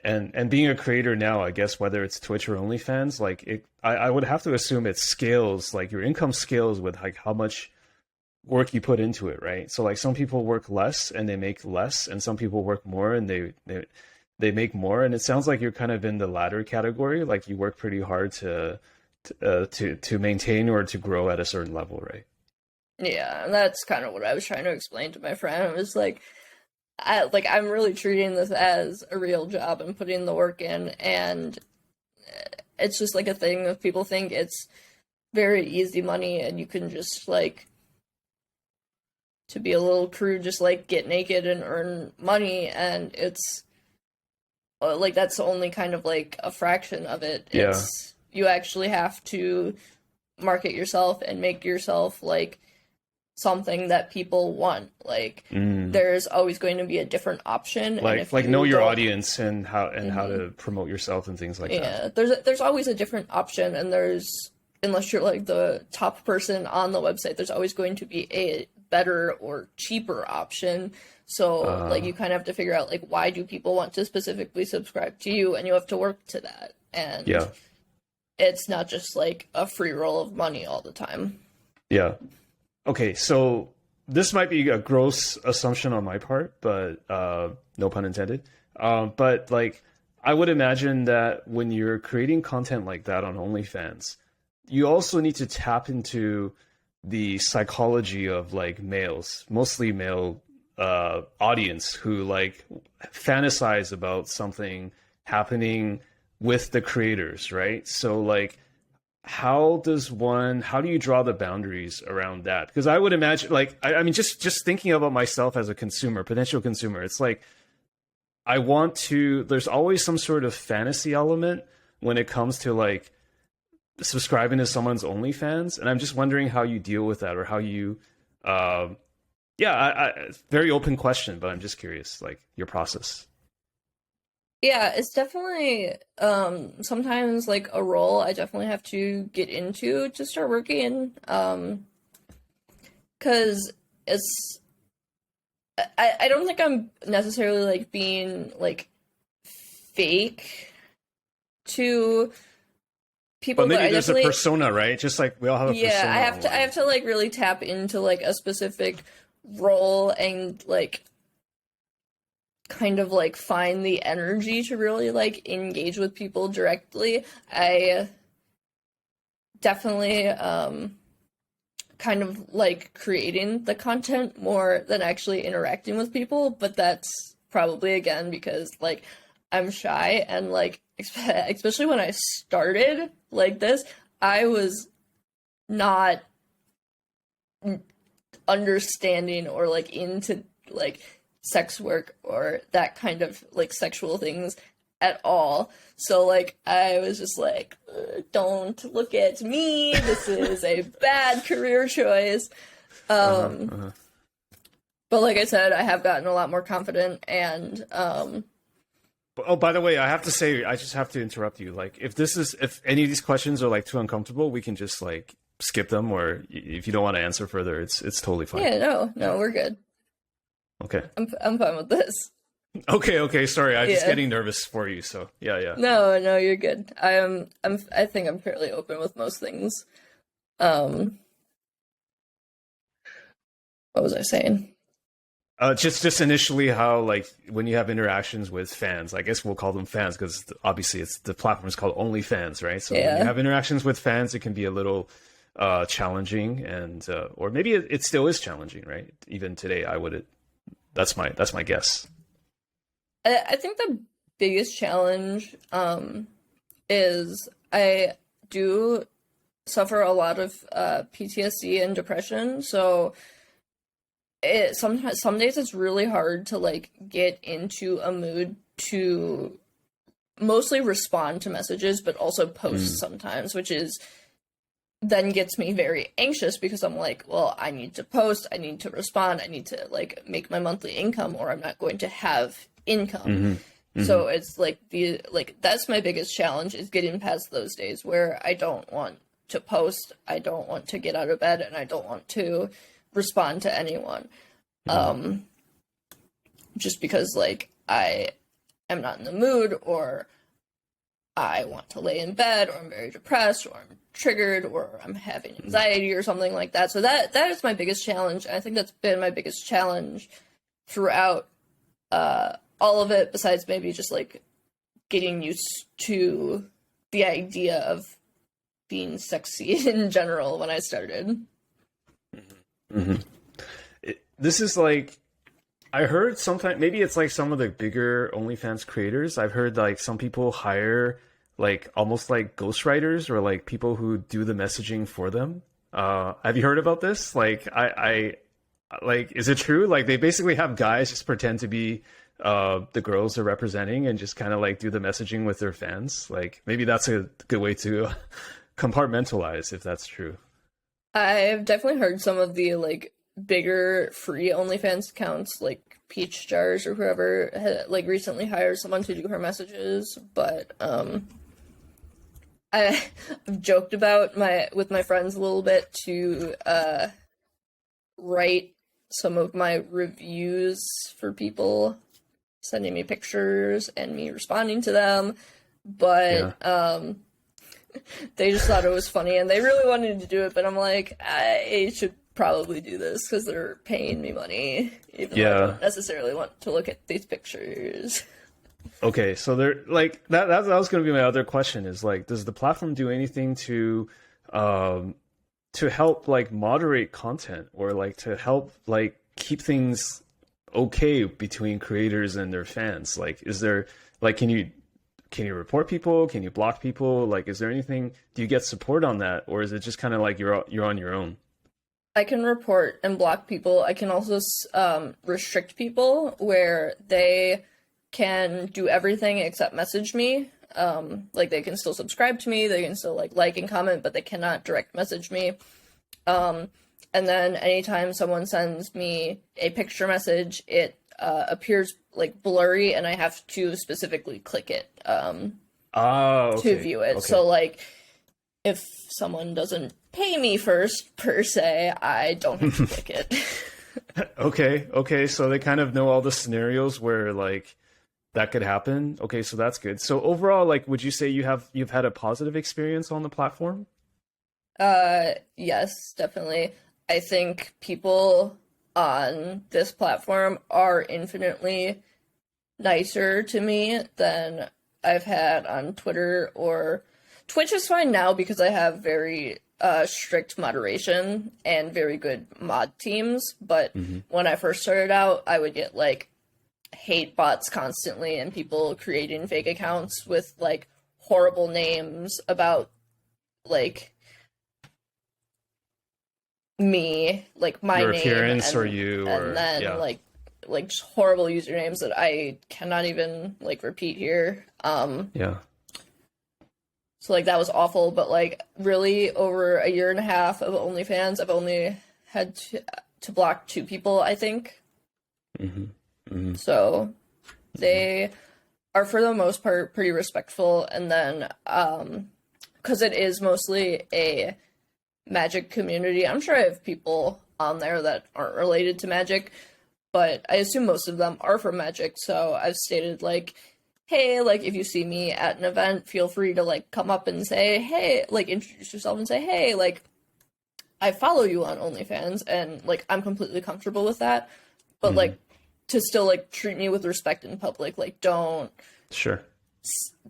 B: And being a creator now, I guess whether it's Twitch or OnlyFans, like I would have to assume it scales, like your income scales with like how much work you put into it, right? So like some people work less and they make less, and some people work more and they make more. And it sounds like you're kind of in the latter category, like you work pretty hard to maintain or to grow at a certain level, right?
A: Yeah, and that's kind of what I was trying to explain to my friend. I was like, I'm really treating this as a real job and putting the work in, and it's just like a thing of people think it's very easy money and you can just like to be a little crew just like get naked and earn money, and it's like that's only kind of like a fraction of it.
B: Yeah.
A: It's you actually have to market yourself and make yourself like something that people want. Like
B: Mm.
A: there's always going to be a different option, and
B: Like
A: if
B: know
A: you
B: your
A: don't,
B: audience and how
A: Mhm.
B: to promote yourself and things like that.
A: Yeah, there's always a different option, and there's unless you're like the top person on the website, there's always going to be a better or cheaper option. So like
B: Uh,
A: you kind of have to figure out like why do people want to specifically subscribe to you, and you have to work to that. And
B: yeah.
A: it's not just like a free roll of money all the time.
B: Yeah. Okay, so this might be a gross assumption on my part, but no pun intended. But like, I would imagine that when you're creating content like that on OnlyFans, you also need to tap into the psychology of like males, mostly male audience who like fantasize about something happening with the creators, right? So like, how do you draw the boundaries around that? Because I would imagine, like, I mean, just thinking about myself as a consumer, potential consumer, it's like, there's always some sort of fantasy element when it comes to like subscribing to someone's OnlyFans. And I'm just wondering how you deal with that, or how you, very open question, but I'm just curious, like your process.
A: Yeah, it's definitely sometimes like a role I definitely have to get into to start working. 'Cause it's I don't think I'm necessarily like being like fake to people,
B: But maybe
A: but I
B: there's a
A: definitely,
B: persona, right? Just like we all have a
A: yeah,
B: persona
A: I
B: online.
A: have to like really tap into like a specific role and like kind of like find the energy to really like engage with people directly. I definitely kind of like creating the content more than actually interacting with people, but that's probably again because like I'm shy and like especially when I started like this, I was not understanding or like into like sex work or that kind of like sexual things at all. So like I was just like, don't look at me. This is a bad career choice. But like I said, I have gotten a lot more confident and
B: Oh, by the way, I have to say, I just have to interrupt you. Like, if any of these questions are like too uncomfortable, we can just like skip them, or if you don't want to answer further, it's totally fine.
A: yeah, no, we're good.
B: Okay.
A: I'm fine with this.
B: Okay. Sorry, I'm just
A: Yeah.
B: getting nervous for you. So yeah.
A: No, you're good. I think I'm fairly open with most things. What was I saying?
B: Just initially, how like when you have interactions with fans, I guess we'll call them fans because obviously the platform is called OnlyFans, right? So when
A: Yeah.
B: you have interactions with fans, it can be a little challenging, and or maybe it still is challenging, right? Even today, that's my guess.
A: I think the biggest challenge is I do suffer a lot of PTSD and depression, so some days it's really hard to like get into a mood to mostly respond to messages, but also post sometimes, which is then gets me very anxious because I'm like, well, I need to post, I need to respond, I need to like make my monthly income, or I'm not going to have income. So it's like that's my biggest challenge, is getting past those days where I don't want to post, I don't want to get out of bed, and I don't want to respond to anyone. Just because like I am not in the mood, or I want to lay in bed, or I'm very depressed, or I'm triggered, or I'm having anxiety or something like that. So that is my biggest challenge. I think that's been my biggest challenge throughout all of it, besides maybe just like getting used to the idea of being sexy in general when I started.
B: This is like, I heard sometimes, maybe it's like some of the bigger OnlyFans creators. I've heard like some people hire like almost like ghostwriters, or like people who do the messaging for them. Have you heard about this? Like, I like, is it true? Like they basically have guys just pretend to be the girls they're representing and just kind of like do the messaging with their fans. Like maybe that's a good way to compartmentalize, if that's true.
A: I've definitely heard some of the like bigger free OnlyFans accounts, like Peach Jars or whoever, had, like recently hired someone to do her messages. But I've joked about with my friends a little bit to write some of my reviews for people sending me pictures and me responding to them, but they just thought it was funny and they really wanted to do it, but I'm like, I should probably do this because they're paying me money, even though I don't necessarily want to look at these pictures.
B: Okay, so they're like that was going to be my other question is like, does the platform do anything to help like moderate content or like to help like keep things okay between creators and their fans? Like, is there like, can you report people? Can you block people? Like, is there anything, do you get support on that? Or is it just kind of like you're on your own?
A: I can report and block people. I can also restrict people where they can do everything except message me. Like they can still subscribe to me, they can still like and comment, but they cannot direct message me. And then anytime someone sends me a picture message, it appears like blurry, and I have to specifically click it to view it. Okay. So like if someone doesn't pay me first per se, I don't have to click it.
B: Okay. So they kind of know all the scenarios where like that could happen. Okay, so that's good. So overall, like, would you say you've had a positive experience on the platform?
A: Yes, definitely. I think people on this platform are infinitely nicer to me than I've had on Twitter or Twitch. Is fine now because I have very strict moderation and very good mod teams, but when I first started out, I would get like hate bots constantly and people creating fake accounts with like horrible names about like me, like my
B: your
A: name
B: appearance
A: and,
B: or you,
A: and
B: or
A: then
B: yeah.
A: like just horrible usernames that I cannot even like repeat here.
B: Yeah.
A: So like that was awful, but like really over a year and a half of OnlyFans, I've only had to block 2 people, I think. So they are for the most part pretty respectful, and then because it is mostly a Magic community, I'm sure I have people on there that aren't related to Magic, but I assume most of them are from Magic. So I've stated like, hey, like if you see me at an event, feel free to like come up and say, hey, like introduce yourself and say, hey, like I follow you on OnlyFans, and like I'm completely comfortable with that, but like to still like treat me with respect in public. Like don't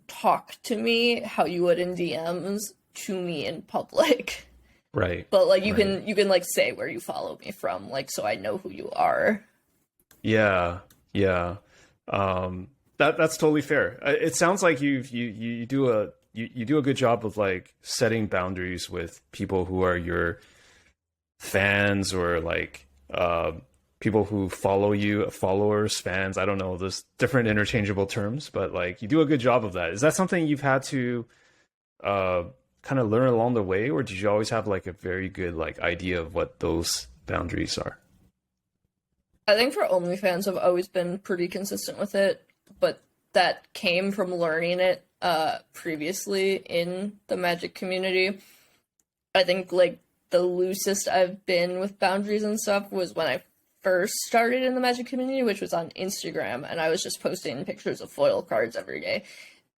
A: talk to me how you would in DMs to me in public.
B: Right.
A: But like you can like say where you follow me from, like so I know who you are.
B: Yeah. That's totally fair. It sounds like you do a good job of like setting boundaries with people who are your fans or like people who follow you, followers, fans. I don't know, there's different interchangeable terms, but like you do a good job of that. Is that something you've had to kind of learn along the way, or did you always have like a very good like idea of what those boundaries are?
A: I think for OnlyFans, I've always been pretty consistent with it, but that came from learning it previously in the Magic community. I think like the loosest I've been with boundaries and stuff was when I first started in the Magic community, which was on Instagram, and I was just posting pictures of foil cards every day.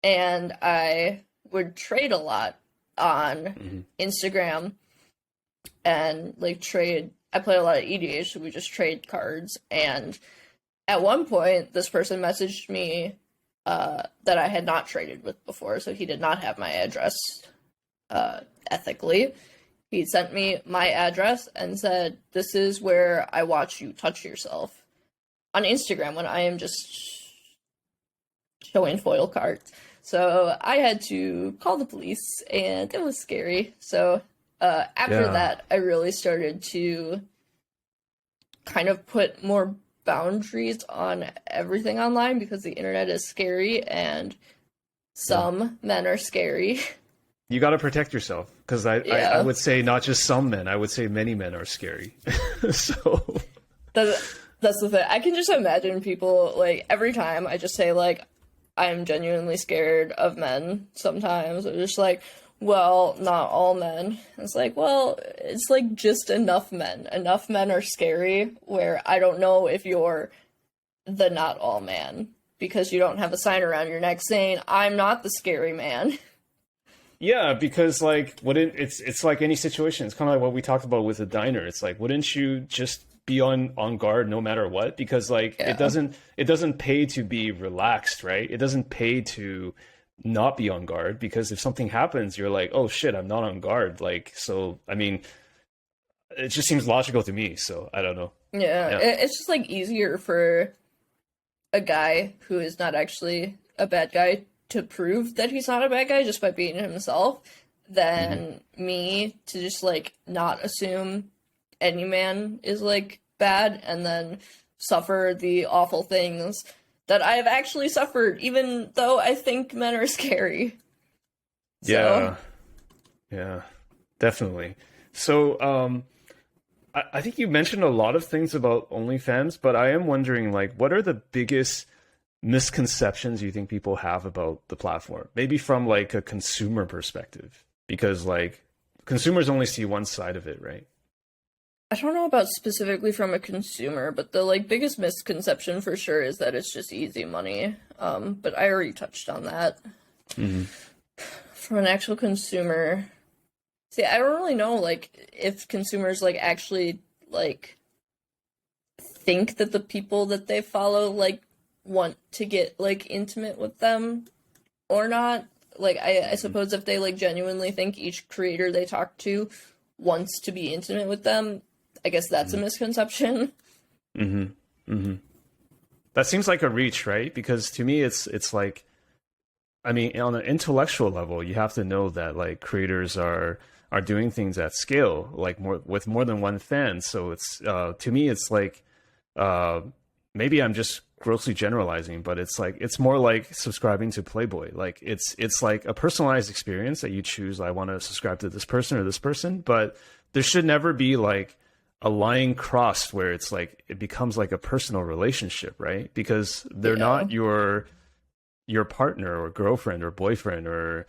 A: And I would trade a lot on Instagram and like I play a lot of EDH, so we just trade cards. And at one point, this person messaged me that I had not traded with before, so he did not have my address ethically. He sent me my address and said, "This is where I watch you touch yourself on Instagram when I am just showing foil cards." So I had to call the police, and it was scary. So after that, I really started to kind of put more boundaries on everything online because the internet is scary, and some men are scary.
B: You got to protect yourself, because I would say not just some men, I would say many men are scary. So
A: that's the thing. I can just imagine people, like, every time I just say, like, I'm genuinely scared of men sometimes. They're just like, well, not all men. It's like, well, it's like just enough men. Enough men are scary where I don't know if you're the not all man because you don't have a sign around your neck saying, I'm not the scary man.
B: Yeah, because like wouldn't it's like any situation. It's kind of like what we talked about with the diner. It's like wouldn't you just be on guard no matter what? Because like
A: Yeah.
B: it doesn't pay to be relaxed, right? It doesn't pay to not be on guard because if something happens, you're like, oh shit, I'm not on guard. Like so, I mean, it just seems logical to me. So I don't know.
A: Yeah,
B: Yeah.
A: it's just like easier for a guy who is not actually a bad guy to prove that he's not a bad guy just by being himself than me to just like not assume any man is like bad and then suffer the awful things that I have actually suffered, even though I think men are scary. So,
B: Yeah. Yeah. Definitely. So, I think you mentioned a lot of things about OnlyFans, but I am wondering, like, what are the biggest misconceptions you think people have about the platform? Maybe from like a consumer perspective, because like consumers only see one side of it, right?
A: I don't know about specifically from a consumer, but the like biggest misconception for sure is that it's just easy money. But I already touched on that.
B: Mm-hmm.
A: From an actual consumer, see, I don't really know like if consumers like actually like think that the people that they follow like want to get like intimate with them or not. Like I suppose if they like genuinely think each creator they talk to wants to be intimate with them, I guess that's a misconception.
B: Mm-hmm. Mm-hmm. That seems like a reach, right? Because to me, it's like, I mean, on an intellectual level, you have to know that like creators are doing things at scale, like more with more than one fan. So it's to me, it's like uh, maybe I'm just grossly generalizing, but it's like it's more like subscribing to Playboy. Like it's like a personalized experience that you choose. I want to subscribe to this person or this person, but there should never be like a line crossed where it's like it becomes like a personal relationship, right? Because they're
A: Yeah.
B: not your partner or girlfriend or boyfriend or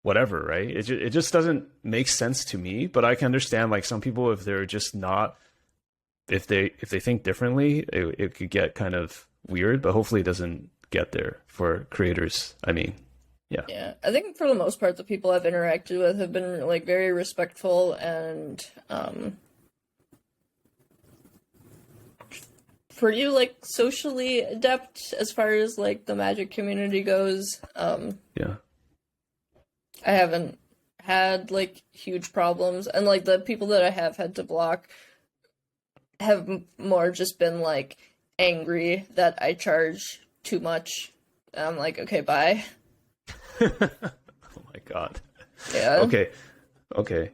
B: whatever, right? It just doesn't make sense to me. But I can understand like some people if they're just not if they think differently, it could get kind of weird. But hopefully, it doesn't get there for creators. I mean, yeah,
A: Yeah. I think for the most part the people I've interacted with have been like very respectful and pretty like socially adept as far as like the magic community goes.
B: yeah,
A: I haven't had like huge problems, and like the people that I have had to block have more just been like angry that I charge too much. And I'm like, okay, bye.
B: oh my god.
A: Yeah.
B: Okay, okay.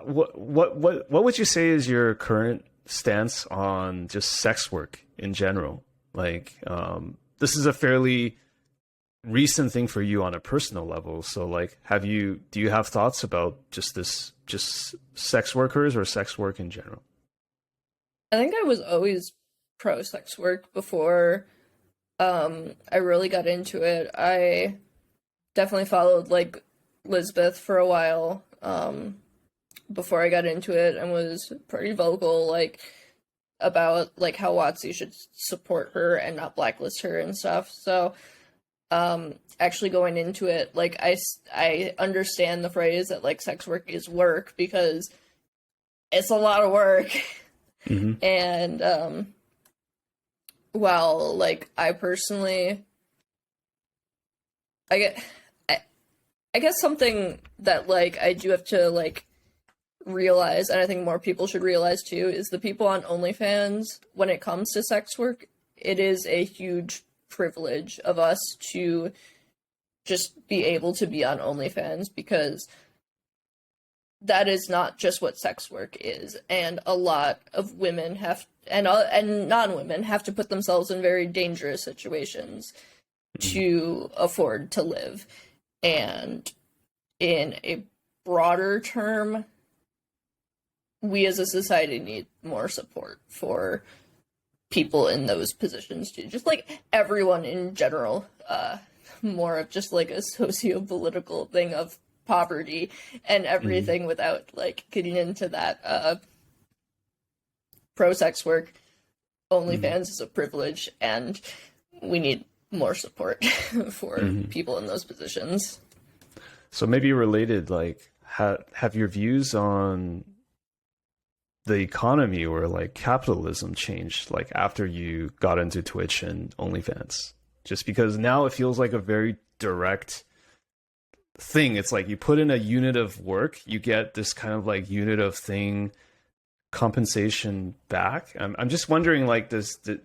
B: What would you say is your current stance on just sex work in general? Like, this is a fairly recent thing for you on a personal level. So, like, do you have thoughts about just sex workers or sex work in general?
A: I think I was always pro sex work before I really got into it. I definitely followed like Lisbeth for a while before I got into it and was pretty vocal like about like how Watsy should support her and not blacklist her and stuff. So actually going into it, like I understand the phrase that like sex work is work because it's a lot of work.
B: Mm-hmm.
A: And while like I personally I get I guess something that like I do have to like realize, and I think more people should realize too, is the people on OnlyFans, when it comes to sex work, it is a huge privilege of us to just be able to be on OnlyFans because that is not just what sex work is, and a lot of women have and non-women have to put themselves in very dangerous situations to afford to live. And in a broader term, we as a society need more support for people in those positions too. Just like everyone in general, more of just like a socio-political thing of poverty and everything without like getting into that pro sex work. OnlyFans is a privilege and we need more support for people in those positions.
B: So maybe related, like, have your views on the economy or like capitalism changed like after you got into Twitch and OnlyFans? Just because now it feels like a very direct thing. It's like you put in a unit of work, you get this kind of like unit of thing compensation back. I'm just wondering, like, did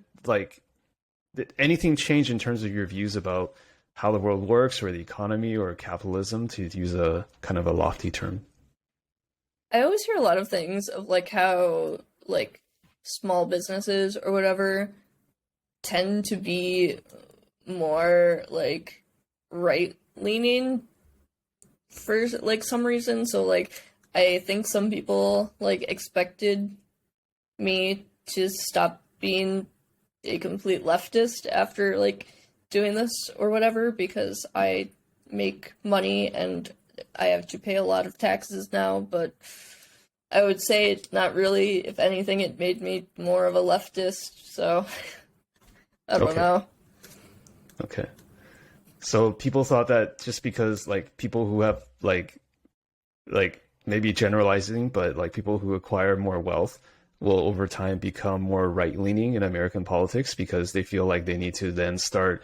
B: anything change in terms of your views about how the world works or the economy or capitalism, to use a kind of a lofty term?
A: I always hear a lot of things of like how like small businesses or whatever tend to be more like right leaning for like some reason. So like I think some people like expected me to stop being a complete leftist after like doing this or whatever because I make money and I have to pay a lot of taxes now, but I would say not really. If anything, it made me more of a leftist, so I don't know.
B: Okay. So people thought that just because like people who have like maybe generalizing, but like people who acquire more wealth will over time become more right leaning in American politics because they feel like they need to then start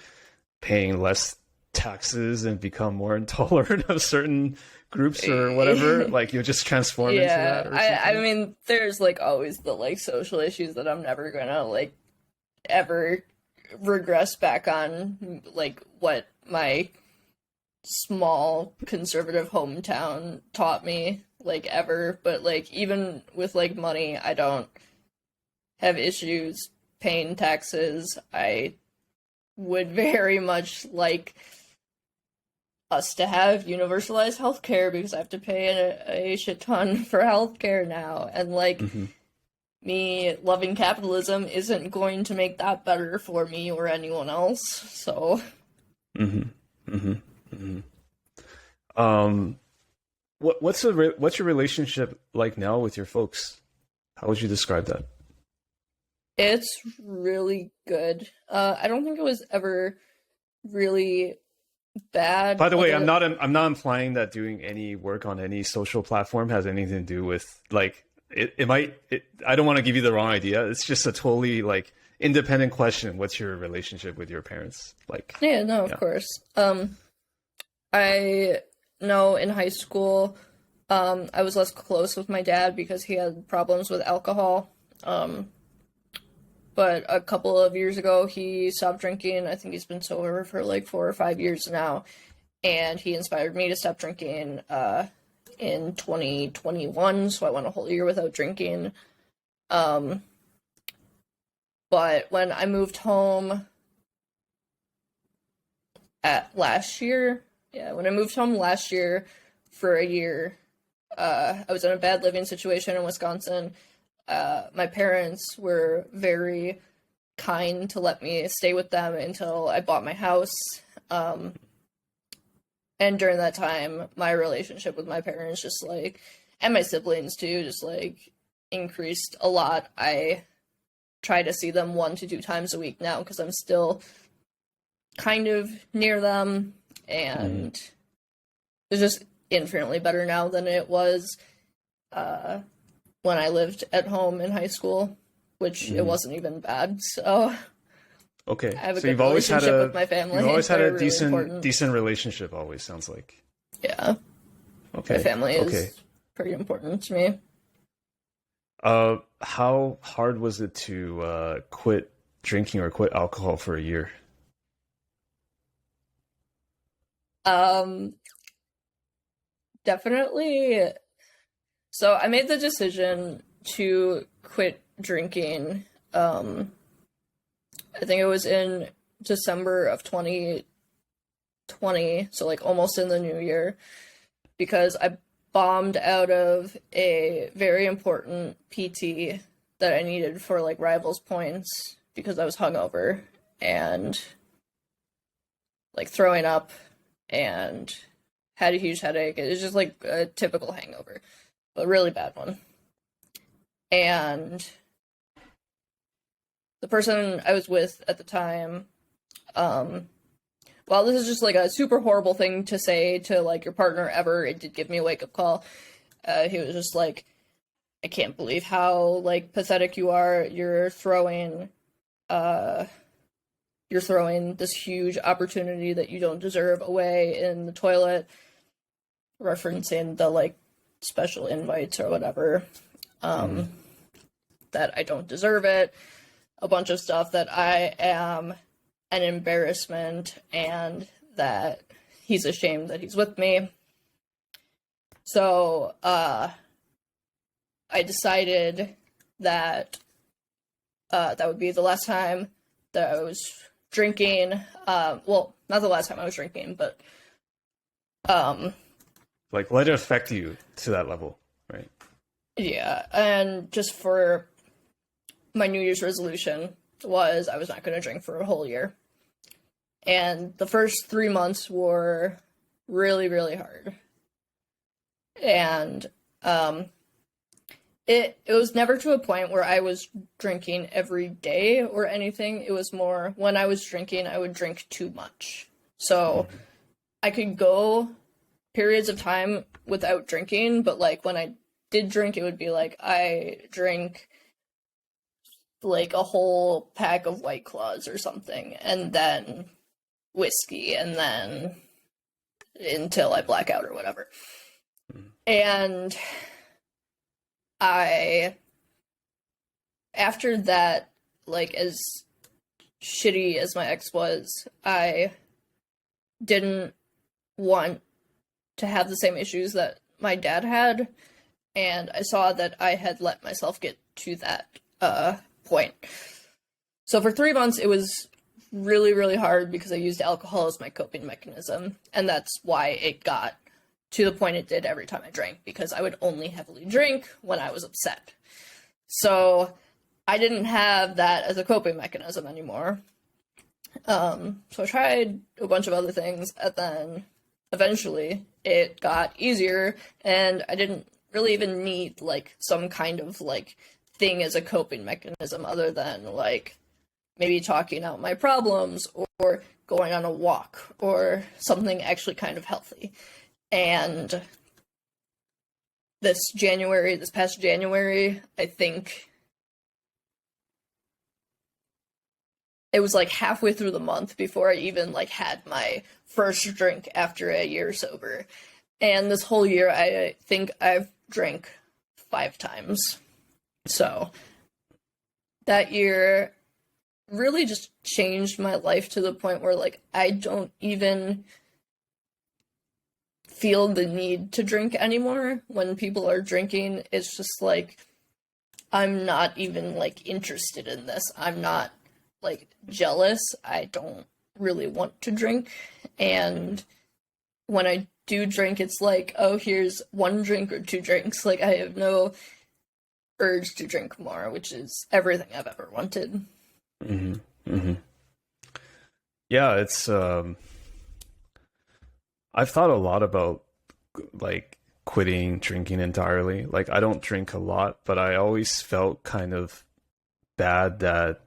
B: paying less taxes and become more intolerant of certain groups or whatever. Like you'll just transform into that or something.
A: I mean, there's like always the like social issues that I'm never gonna like ever regress back on, like what my small conservative hometown taught me, like ever. But like even with like money, I don't have issues paying taxes. I would very much like us to have universalized healthcare because I have to pay a shit ton for healthcare now. And like me loving capitalism isn't going to make that better for me or anyone else. So
B: what's your relationship like now with your folks? How would you describe that?
A: It's really good. I don't think it was ever really bad.
B: By the way, I'm not implying that doing any work on any social platform has anything to do with like it might. I don't want to give you the wrong idea. It's just a totally like independent question. What's your relationship with your parents like?
A: Yeah, no, of course. I know in high school, I was less close with my dad because he had problems with alcohol. But a couple of years ago, he stopped drinking. I think he's been sober for like 4 or 5 years now. And he inspired me to stop drinking in 2021. So I went a whole year without drinking. But when I moved home when I moved home last year for a year, I was in a bad living situation in Wisconsin. My parents were very kind to let me stay with them until I bought my house. And during that time, my relationship with my parents just like, and my siblings too, just like increased a lot. I try to see them 1 to 2 times a week now because I'm still kind of near them, and it's just infinitely better now than it was when I lived at home in high school, which it wasn't even bad. So
B: okay,
A: I have a
B: so
A: good
B: you've always had
A: relationship with my family.
B: You've always had a
A: really
B: decent relationship. Always sounds like.
A: Yeah.
B: Okay.
A: My family is pretty important to me.
B: How hard was it to quit drinking or quit alcohol for a year?
A: Definitely. So I made the decision to quit drinking. I think it was in December of 2020, so like almost in the new year, because I bombed out of a very important PT that I needed for like rivals points because I was hungover and like throwing up and had a huge headache. It was just like a typical hangover, but a really bad one. And the person I was with at the time while this is just like a super horrible thing to say to like your partner ever, it did give me a wake-up call. He was just like, I can't believe how like pathetic you are. You're throwing this huge opportunity that you don't deserve away in the toilet, referencing the like special invites or whatever, that I don't deserve it, a bunch of stuff that I am an embarrassment and that he's ashamed that he's with me. So I decided that that would be the last time that I was drinking. Well, not the last time I was drinking, but
B: like let it affect you to that level, right?
A: Yeah, and just for my New Year's resolution was I was not going to drink for a whole year. And the first 3 months were really, really hard. And it was never to a point where I was drinking every day or anything. It was more when I was drinking, I would drink too much. So I could go periods of time without drinking, but like when I did drink, it would be like I drink like a whole pack of White Claws or something, and then whiskey, and then until I black out or whatever. And after that, like as shitty as my ex was, I didn't want to have the same issues that my dad had, and I saw that I had let myself get to that point. So for 3 months, it was really, really hard because I used alcohol as my coping mechanism, and that's why it got to the point it did every time I drank, because I would only heavily drink when I was upset. So I didn't have that as a coping mechanism anymore. So I tried a bunch of other things, and then eventually it got easier, and I didn't really even need like some kind of like thing as a coping mechanism other than like maybe talking out my problems or going on a walk or something actually kind of healthy. And this past January, I think it was like halfway through the month before I even like had my first drink after a year sober. And this whole year, I think I've drank 5 times. So that year really just changed my life to the point where like I don't even feel the need to drink anymore. When people are drinking, it's just like I'm not even like interested in this. I'm not like jealous. I don't really want to drink. And when I do drink, it's like, oh, here's 1 drink or 2 drinks. Like I have no urge to drink more, which is everything I've ever wanted.
B: Yeah, it's I've thought a lot about like quitting drinking entirely. Like I don't drink a lot, but I always felt kind of bad that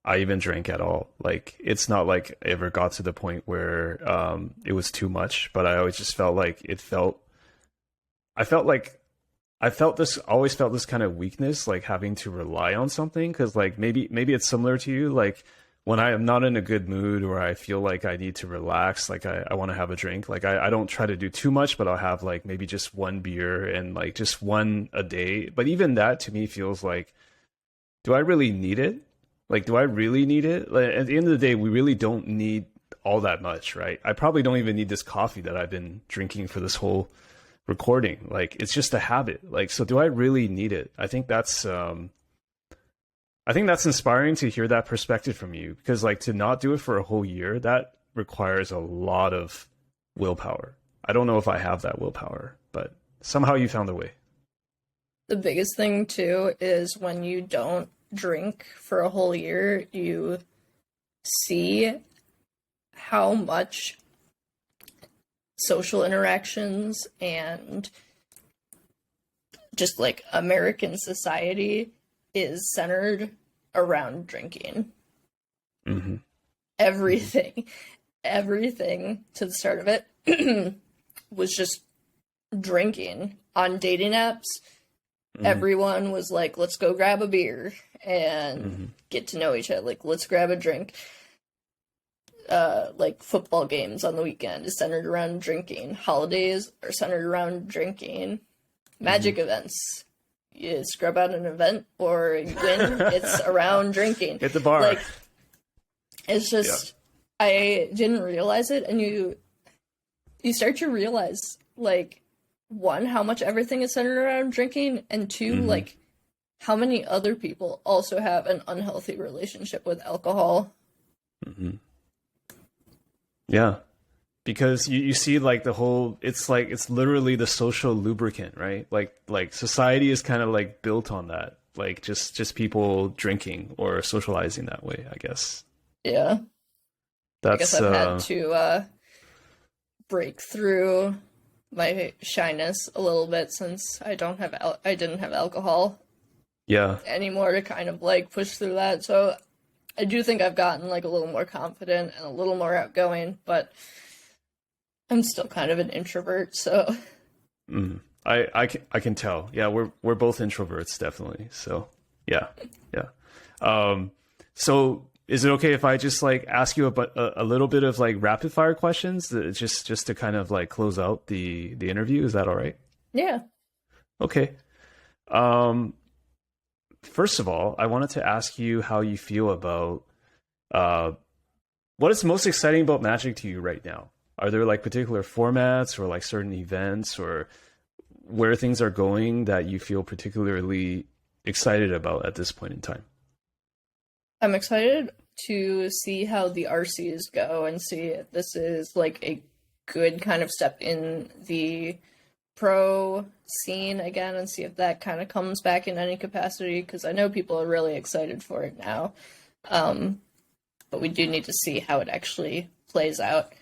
B: I even drank at all. Like it's not like I ever got to the point where it was too much, but I always just felt like always felt this kind of weakness, like having to rely on something. Cause like maybe it's similar to you. Like when I am not in a good mood or I feel like I need to relax, like I want to have a drink. Like I don't try to do too much, but I'll have like maybe just 1 beer and like just 1 a day. But even that to me feels like, do I really need it? Like, do I really need it? Like, at the end of the day, we really don't need all that much, right? I probably don't even need this coffee that I've been drinking for this whole recording. Like, it's just a habit. Like, so do I really need it? I think that's inspiring to hear that perspective from you, because like to not do it for a whole year, that requires a lot of willpower. I don't know if I have that willpower, but somehow you found a way.
A: The biggest thing too is when you don't drink for a whole year, you see how much social interactions and just like American society is centered around drinking. Everything. everything to the start of it was just drinking on dating apps. Everyone was like, let's go grab a beer and get to know each other. Like, let's grab a drink. Like football games on the weekend is centered around drinking. Holidays are centered around drinking. Magic events, you scrub out an event or you win, it's around drinking.
B: Hit the bar.
A: Like, it's just, I didn't realize it, and you start to realize, like, one, how much everything is centered around drinking, and two, like, how many other people also have an unhealthy relationship with alcohol.
B: Yeah, because you see, like, the whole, it's like, it's literally the social lubricant, right? Like society is kind of like built on that, like just people drinking or socializing that way, I guess.
A: Yeah. I guess I've had to break through my shyness a little bit since I didn't have alcohol anymore to kind of like push through that. So I do think I've gotten like a little more confident and a little more outgoing, but I'm still kind of an introvert. So
B: I can tell. Yeah, we're both introverts, definitely. So yeah. So is it okay if I just like ask you a little bit of like rapid fire questions, just to kind of like close out the interview? Is that all right?
A: Yeah.
B: Okay. First of all, I wanted to ask you how you feel about what is most exciting about Magic to you right now? Are there like particular formats or like certain events or where things are going that you feel particularly excited about at this point in time?
A: I'm excited to see how the RCs go and see if this is like a good kind of step in the pro scene again, and see if that kind of comes back in any capacity, because I know people are really excited for it now. But we do need to see how it actually plays out.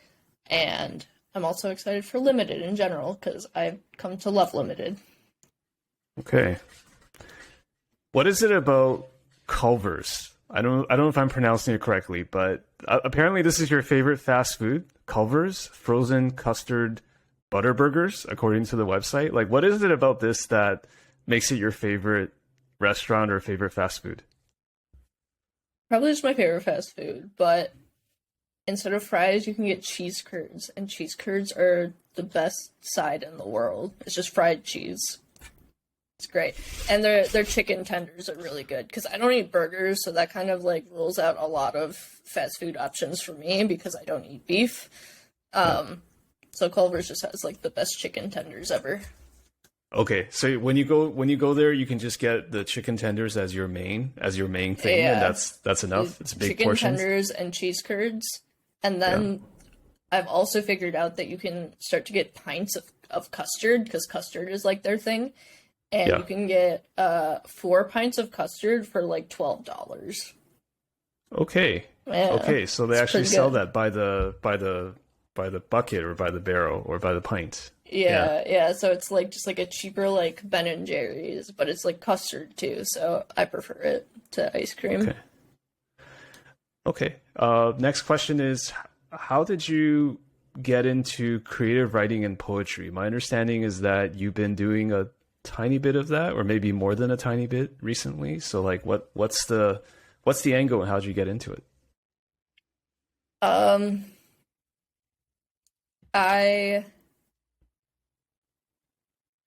A: And I'm also excited for Limited in general, because I've come to love Limited.
B: Okay. What is it about Culver's? I don't know if I'm pronouncing it correctly, but apparently this is your favorite fast food, Culver's frozen custard butter burgers, according to the website. Like, what is it about this that makes it your favorite restaurant or favorite fast food?
A: Probably just my favorite fast food, but instead of fries, you can get cheese curds, and cheese curds are the best side in the world. It's just fried cheese. It's great. And their chicken tenders are really good, because I don't eat burgers, so that kind of like rules out a lot of fast food options for me because I don't eat beef. So Culver's just has like the best chicken tenders ever.
B: Okay, so when you go there, you can just get the chicken tenders as your main thing, and that's enough. It's a big
A: chicken
B: portion.
A: Tenders and cheese curds, and then I've also figured out that you can start to get pints of custard, because custard is like their thing. And you can get 4 pints of custard for like $12.
B: Okay.
A: Yeah,
B: okay, so they actually sell that by the bucket or by the barrel or by the pint.
A: Yeah. So it's like just like a cheaper like Ben and Jerry's, but it's like custard too. So I prefer it to ice cream.
B: Okay. Next question is, how did you get into creative writing and poetry? My understanding is that you've been doing a tiny bit of that, or maybe more than a tiny bit recently. So like what's the angle and how did you get into it?
A: I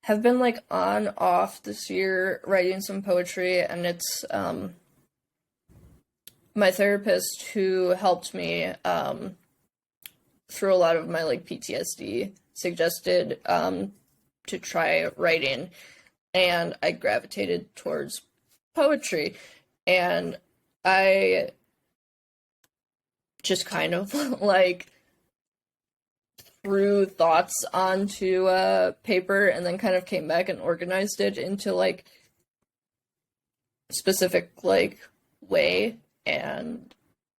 A: have been like on off this year writing some poetry, and it's my therapist who helped me through a lot of my like PTSD suggested to try writing, and I gravitated towards poetry, and I just kind of like threw thoughts onto paper and then kind of came back and organized it into like specific like way, and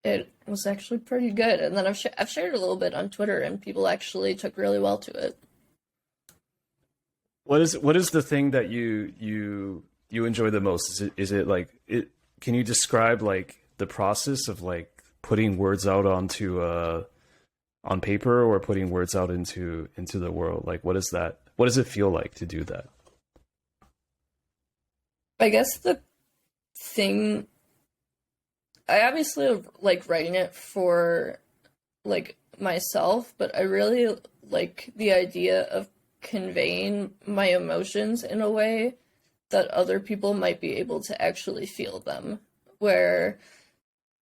A: it was actually pretty good. And then I've shared a little bit on Twitter, and people actually took really well to it.
B: What is the thing that you enjoy the most? Is it like it? Can you describe like the process of like putting words out onto on paper or putting words out into the world? Like, what is that? What does it feel like to do that?
A: I guess the thing, I obviously like writing it for like myself, but I really like the idea of conveying my emotions in a way that other people might be able to actually feel them. Where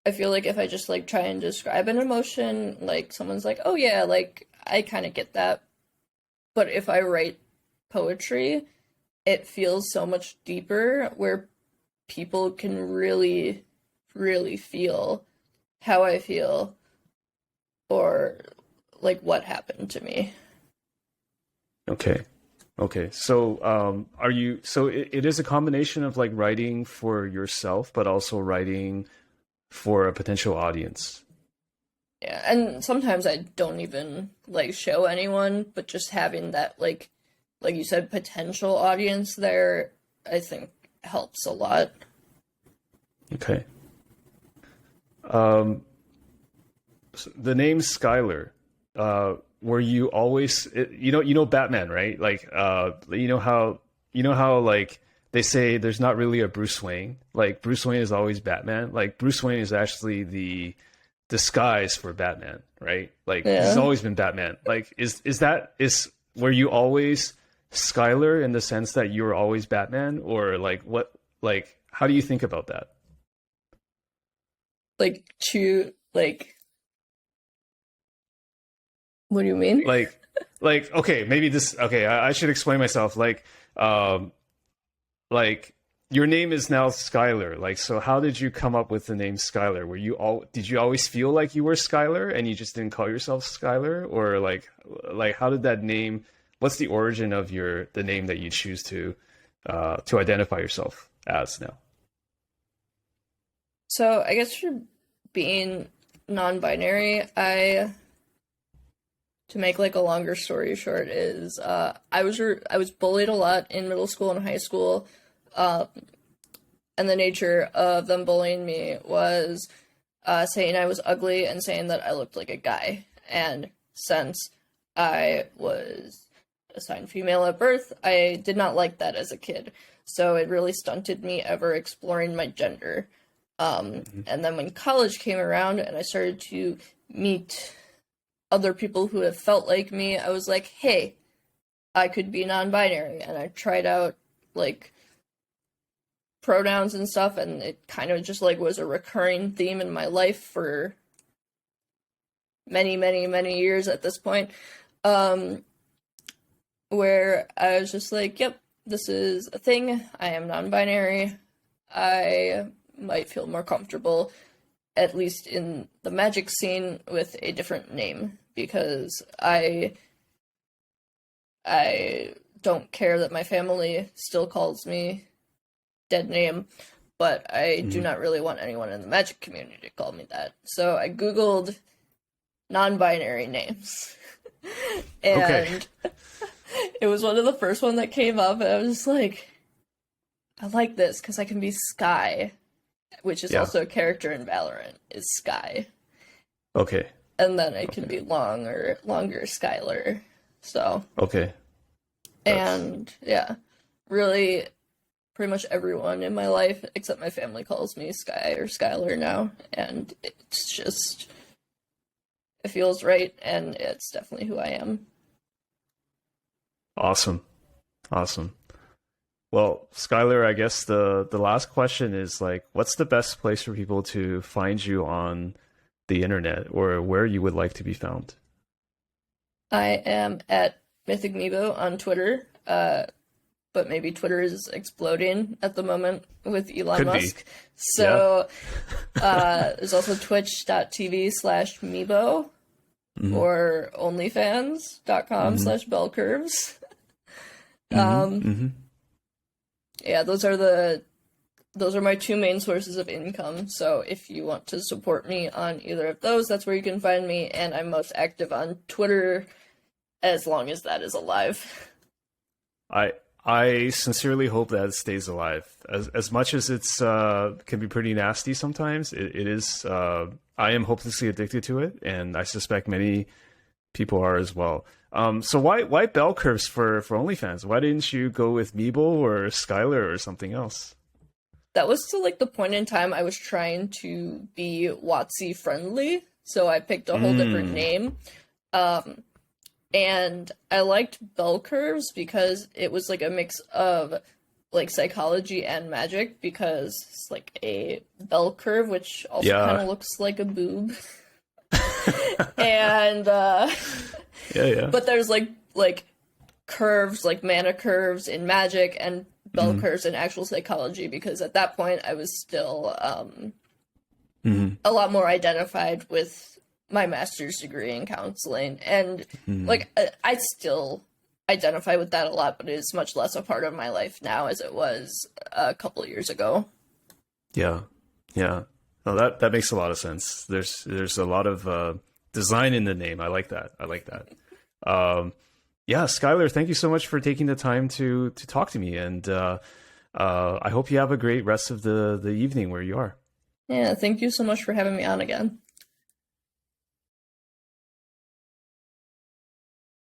A: I feel like if I just like try and describe an emotion, like someone's like, oh yeah, like I kind of get that. But if I write poetry, it feels so much deeper where people can really, really feel how I feel or like what happened to me.
B: Okay. Okay. So, it is a combination of like writing for yourself, but also writing for a potential audience.
A: Yeah, and sometimes I don't even like show anyone, but just having that like you said, potential audience there, I think helps a lot.
B: Okay. So the name Skyler, were you always, Batman, right? Like, you know how like they say there's not really a Bruce Wayne. Like Bruce Wayne is always Batman. Like Bruce Wayne is actually the disguise for Batman, right? Like he's
A: Yeah.
B: always been Batman. Like is were you always Skyler in the sense that you were always Batman, or like what? Like how do you think about that?
A: Like like what do you mean?
B: Like okay, maybe this okay. I should explain myself. Um, like your name is now Skyler. Like, so how did you come up with the name Skyler? Did you always feel like you were Skyler and you just didn't call yourself Skyler? Or like how did that name, what's the origin of the name that you choose to identify yourself as now?
A: So I guess for being non-binary, to make like a longer story short is I was bullied a lot in middle school and high school, and the nature of them bullying me was saying I was ugly and saying that I looked like a guy. And since I was assigned female at birth, I did not like that as a kid. So it really stunted me ever exploring my gender. And then when college came around and I started to meet other people who have felt like me, I was like, hey, I could be non-binary. And I tried out like pronouns and stuff, and it kind of just like was a recurring theme in my life for many, many, many years at this point. Where I was just like, yep, this is a thing. I am non-binary. I might feel more comfortable, at least in the magic scene, with a different name, because I don't care that my family still calls me dead name, but I do not really want anyone in the magic community to call me that. So I Googled non-binary names. And it was one of the first one that came up, and I was just like, I like this because I can be Sky, which is also a character in Valorant, is Sky.
B: Okay.
A: And then I can be longer Skyler. So.
B: Okay.
A: And yeah, really pretty much everyone in my life except my family calls me Sky or Skyler now, and it's just, it feels right, and it's definitely who I am.
B: Awesome. Well, Skylar, I guess the last question is like, what's the best place for people to find you on the internet, or where you would like to be found?
A: I am at Mythic Meebo on Twitter, but maybe Twitter is exploding at the moment with Elon
B: Could
A: Musk.
B: be.
A: So there's also twitch.tv/Meebo or OnlyFans.com/Belle Curves. Yeah, those are my two main sources of income. So if you want to support me on either of those, that's where you can find me. And I'm most active on Twitter, as long as that is alive.
B: I sincerely hope that it stays alive. As much as it's can be pretty nasty sometimes, it is. I am hopelessly addicted to it, and I suspect many People are as well. So why Belle Curves for OnlyFans? Why didn't you go with Meeble or Skyler or something else?
A: That was still like the point in time I was trying to be WotC friendly, so I picked a whole different name. And I liked Belle Curves because it was like a mix of like psychology and magic, because it's like a bell curve, which also kind of looks like a boob. And but there's like curves, like mana curves in magic, and bell curves in actual psychology, because at that point I was still a lot more identified with my master's degree in counseling, and like I still identify with that a lot, but it is much less a part of my life now as it was a couple of years ago.
B: Yeah. No, that makes a lot of sense. There's a lot of design in the name. I like that. Yeah, Skyler, thank you so much for taking the time to talk to me, and I hope you have a great rest of the evening where you are.
A: Yeah, thank you so much for having me on again.